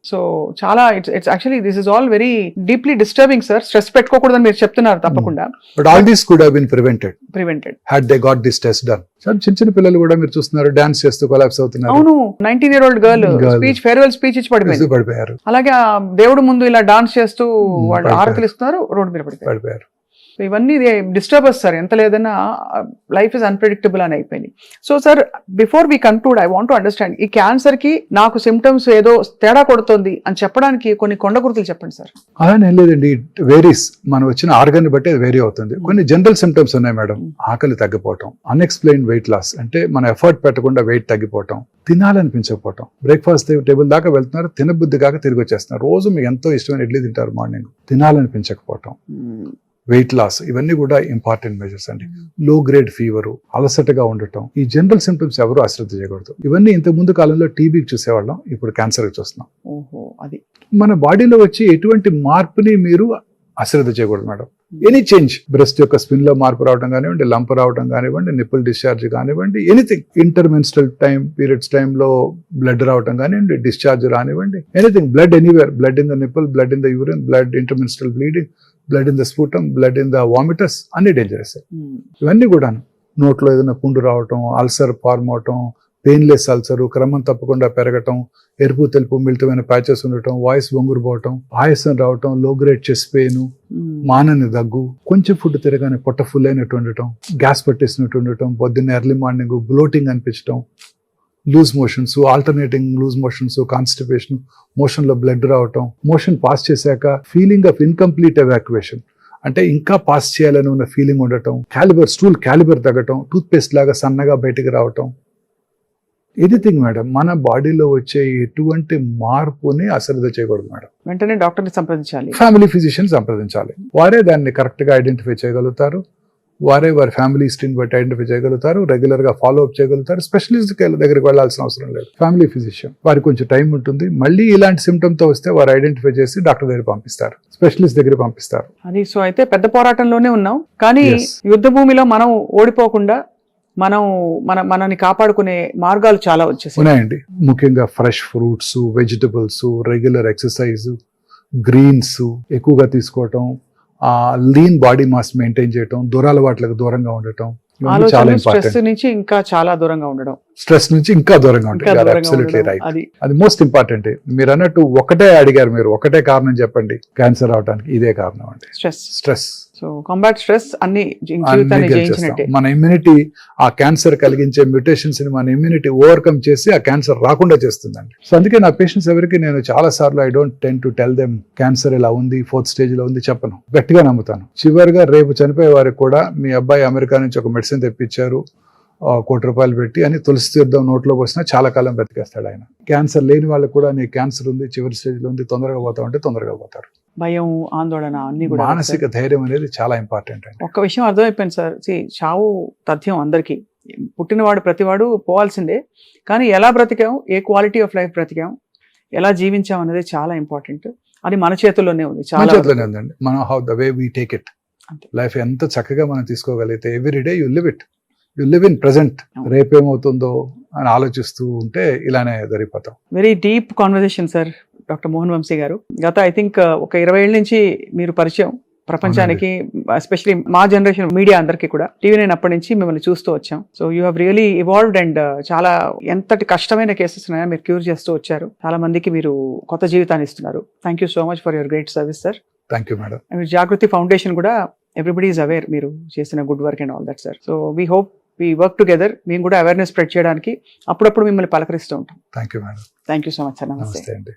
సో చాలా it's actually this is all very deeply disturbing sir. Stress పెట్టుకోకూడదని మీరు చెప్తున్నారు తప్పకుండా. But all this could have been prevented had they got this test done. చిన్న పిల్లలు కూడా మీరు చూస్తున్నారు డాన్స్ చేస్తూ కొలాప్స్ అవుతున్నారు. అవును, 19-year-old girl speech farewell speech ఇచ్చి పడిపోయారు. అలాగే దేవుడు ముందు ఇలా డాన్స్ చేస్తూ వాళ్ళు ఆరతులు ఇస్తున్నారు, రోడ్డు మీద పడిపోయారు. సో ఇవన్నీ డిస్టర్బర్స్ సార్. ఎంత లేదన్నా లైఫ్ ఇస్ అన్ప్రెడిక్టబుల్ అని అయిపోయింది. So sir before we conclude I want to understand, ఈ క్యాన్సర్ కి నాకు సిమ్టమ్స్ ఏదో తేడా కొడుతుంది అని చెప్పడానికి కొన్ని కొండ గుర్తులు చెప్పండి సార్. అలానే లేదండి, వేరీస్ మనం వచ్చిన ఆర్గాన్ బట్టి అది వేరీ అవుతుంది. కొన్ని జనరల్ సిమ్టమ్స్ ఉన్నాయి మేడం. ఆకలి తగ్గిపోవటం, అన్ఎక్స్ప్లెయిన్డ్ వెయిట్ లాస్, అంటే మనం ఎఫర్ట్ పెట్టకుండా వెయిట్ తగ్గిపోవటం, తినాలనిపించకపోవటం, బ్రేక్ఫాస్ట్ టేబుల్ దాకా వెళ్తున్నారు, తినబుద్ధి కాక తిరిగి వచ్చేస్తున్నారు. రోజు మీకు ఎంతో ఇష్టమైన ఇడ్లీ తింటారు, మార్నింగ్ తినాలనిపించకపోవటం, వెయిట్ లాస్, ఇవన్నీ కూడా ఇంపార్టెంట్ మెజర్స్ అండి. లో గ్రేడ్ ఫీవర్, అలసటగా ఉండటం, ఈ జనరల్ సిమ్టమ్స్ ఎవరు అశ్రద్ధ చేయకూడదు. ఇవన్నీ ఇంతకు ముందు కాలంలో టీబీకి చూసేవాళ్ళం, ఇప్పుడు క్యాన్సర్ చూస్తున్నాం. అది మన బాడీలో వచ్చి ఎటువంటి మార్పుని మీరు అశ్రద్ధ చేయకూడదు మేడం. ఎనీ చేంజ్, బ్రెస్ట్ యొక్క స్పిన్ లో మార్పు రావడం కానివ్వండి, లంప్ రావడం కానివ్వండి, నిప్పుల్ డిశ్చార్జ్ కానివ్వండి, ఎనీథింగ్, ఇంటర్మెన్స్ట్రల్ పీరియడ్స్ టైంలో బ్లడ్ రావడం కానివ్వండి, డిశ్చార్జ్ రానివ్వండి, anything, blood anywhere, blood in the nipple, blood in the urine, blood intermenstrual bleeding, blood in the sputum, blood in the vomitus, అన్ని డేంజరస్. ఇవన్నీ కూడా నోట్లో ఏదైనా పుండు రావటం, అల్సర్ ఫార్మ్ అవటం, పెయిన్లెస్ అల్సర్, క్రమం తప్పకుండా పెరగటం, ఎరుపు తెలుపు మిళితమైన ప్యాచెస్ ఉండటం, వాయిస్ వంగురు పోవటం, ఆయాసం రావటం, లో గ్రేడ్ చెస్ట్ పెయిన్, మానని దగ్గు, కొంచెం ఫుడ్ తిరగానే పొట్ట ఫుల్ అయినట్టు ఉండటం, గ్యాస్ పట్టేసినట్టు ఉండటం, పొద్దున్న ఎర్లీ మార్నింగ్ బ్లోటింగ్ అనిపించడం, loose motions, alternating loose motions, constipation, motion లో బ్లడ్ రావటం, మోషన్ పాస్ చేశాక ఫీలింగ్ ఆఫ్ ఇన్కంప్లీట్ ఎవాక్యుయేషన్, అంటే ఇంకా పాస్ చేయాలని ఉన్న ఫీలింగ్ ఉండటం, స్టూల్ క్యాలిబర్ తగ్గటం, టూత్ పేస్ట్ లాగా సన్నగా బయటికి రావటం, ఎనీథింగ్ మేడం. మన బాడీలో వచ్చే ఎటువంటి మార్పుని అశ్రద్ధ చేయకూడదు మేడం. వెంటనే డాక్టర్ని సంప్రదించాలి, ఫ్యామిలీ ఫిజిషియన్ సంప్రదించాలి. వారే దాన్ని కరెక్ట్ గా ఐడెంటిఫై చేయగలుగుతారు, వారి ఫ్యామిలీ హిస్టరీని బట్టి ఐడెంటిఫై చేయగలుగుతారు, రెగ్యులర్ గా ఫాలో అప్ చేయగలుగుతారు. స్పెషలిస్ట్ దగ్గరికి వెళ్లాల్సిన అవసరం లేదు. ఫ్యామిలీ ఫిజిషియన్ వారికి కొంచెం టైం ఉంటుంది. మళ్ళీ ఇలాంటి సిమ్టమ్ తో వస్తే వారు ఐడెంటిఫై చేసి డాక్టర్ దగ్గర పంపిస్తారు, స్పెషలిస్ట్ దగ్గర పంపిస్తారు. అది సో అయితే పెద్ద పోరాటంలోనే ఉన్నాం, కానీ యుద్ధ భూమిలో మనం ఓడిపోకుండా మనని కాపాడుకునే మార్గాలు చాలా వచ్చేసాయి ఉన్నాయండి. ముఖ్యంగా fresh fruits, vegetables, regular exercise, greens ఎక్కువగా తీసుకోవటం, లీన్ బాడీ మాస్ మెయింటైన్ చేయటం, దురలవాట్లకు దూరంగా ఉండటం, స్ట్రెస్ నుంచి ఇంకా చాలా దూరంగా ఉండడం, స్ట్రెస్ నుంచి ఇంకా దూరంగా ఉంటాయి. Absolutely right. అది మోస్ట్ ఇంపార్టెంట్. మీరు అన్నట్టు ఒకటే అడిగారు, మీరు ఒకటే కారణం చెప్పండి క్యాన్సర్ అవడానికి, ఇదే కారణం అండి, స్ట్రెస్. సో కాంబాట్ స్ట్రెస్ అన్ని జీవితాన్ని జయించినట్టే. మన ఇమ్యూనిటీ ఆ క్యాన్సర్ కలిగించే మ్యూటేషన్స్ ని మన ఇమ్యూనిటీ ఓవర్కమ్ చేసి ఆ క్యాన్సర్ రాకుండా చేస్తుందండి. సో అందుకే నా పేషెంట్స్ ఎవరికి నేను చాలా సార్లు I don't ten to tell them cancer ఇలా ఉంది, 4th stage లో ఉంది చెప్పను, గట్టిగా నమ్ముతాను. చివరిగా రేపు చనిపోయే వారికి కూడా మీ అబ్బాయి అమెరికా నుంచి ఒక మెడిసిన్ తెప్పించారు, ₹1 కోటి పెట్టి అని, తులసి తీర్థం నోట్లో పోసినా చాలా కాలం బ్రతికేస్తాడు ఆయన. క్యాన్సర్ లేని వాళ్ళకి కూడా నీకు క్యాన్సర్ ఉంది, చివరి స్టేజ్ లో ఉంది, తొందరగా పోతా ఉంటే తొందరగా పోతారు. భయం, ఆందోళన అన్ని కూడా. మానసిక ధైర్యం అనేది చాలా ఇంపార్టెంట్ అండి. ఒక్క విషయం అర్థమైపోయింది సార్, చావు తథ్యం అందరికీ, పుట్టినవాడు ప్రతివాడు పోవాల్సిందే, కానీ ఎలా బ్రతికాం, ఏ క్వాలిటీ ఆఫ్ లైఫ్ బ్రతికాం, ఎలా జీవించాం అనేది చాలా ఇంపార్టెంట్. అది మన చేతుల్లోనే ఉంది. మన చాలా చేతిలోనే ఉందండి. మనం how the way we take it. అంతే. లైఫ్ ఎంత చక్కగా మనం తీసుకోగలిగితే every day you live it, you live in present. రేపేమవుతుందో అని ఆలోచిస్తూ ఉంటే ఇలానే జరిగిపోతాం. Very deep conversation sir doctor Mohan Vamsi గారు. గత ఐ థింక్ ఒక 20 ఏళ్ళ నుంచి మీరు పరిచయం ప్రపంచానికి, ఎస్పెషలీ మా జనరేషన్ మీడియా అందరికీ కూడా. టీవీ నైన్ అప్పటి నుంచి మిమ్మల్ని చూస్తూ వచ్చాం. So you have really evolved and చాలా ఎంతటి కష్టమైన కేసెస్ ఉన్నాయో మీరు క్యూర్ చేస్తూ వచ్చారు. చాలా మందికి మీరు కొత్త జీవితాన్ని ఇస్తున్నారు. Thank you so much for your great service sir. Thank you madam. And Jagruti foundation కూడా ఎవ్రీబడి ఈజ్ అవేర్ మీరు చేసిన good work and all that sir. So we hope we work together. మేము కూడా అవేర్నెస్ స్ప్రెడ్ చేయడానికి అప్పుడప్పుడు మిమ్మల్ని పలకరిస్తూ ఉంటాం. Thank you madam. Thank you so much sir. నమస్తే. నమస్తే అండి.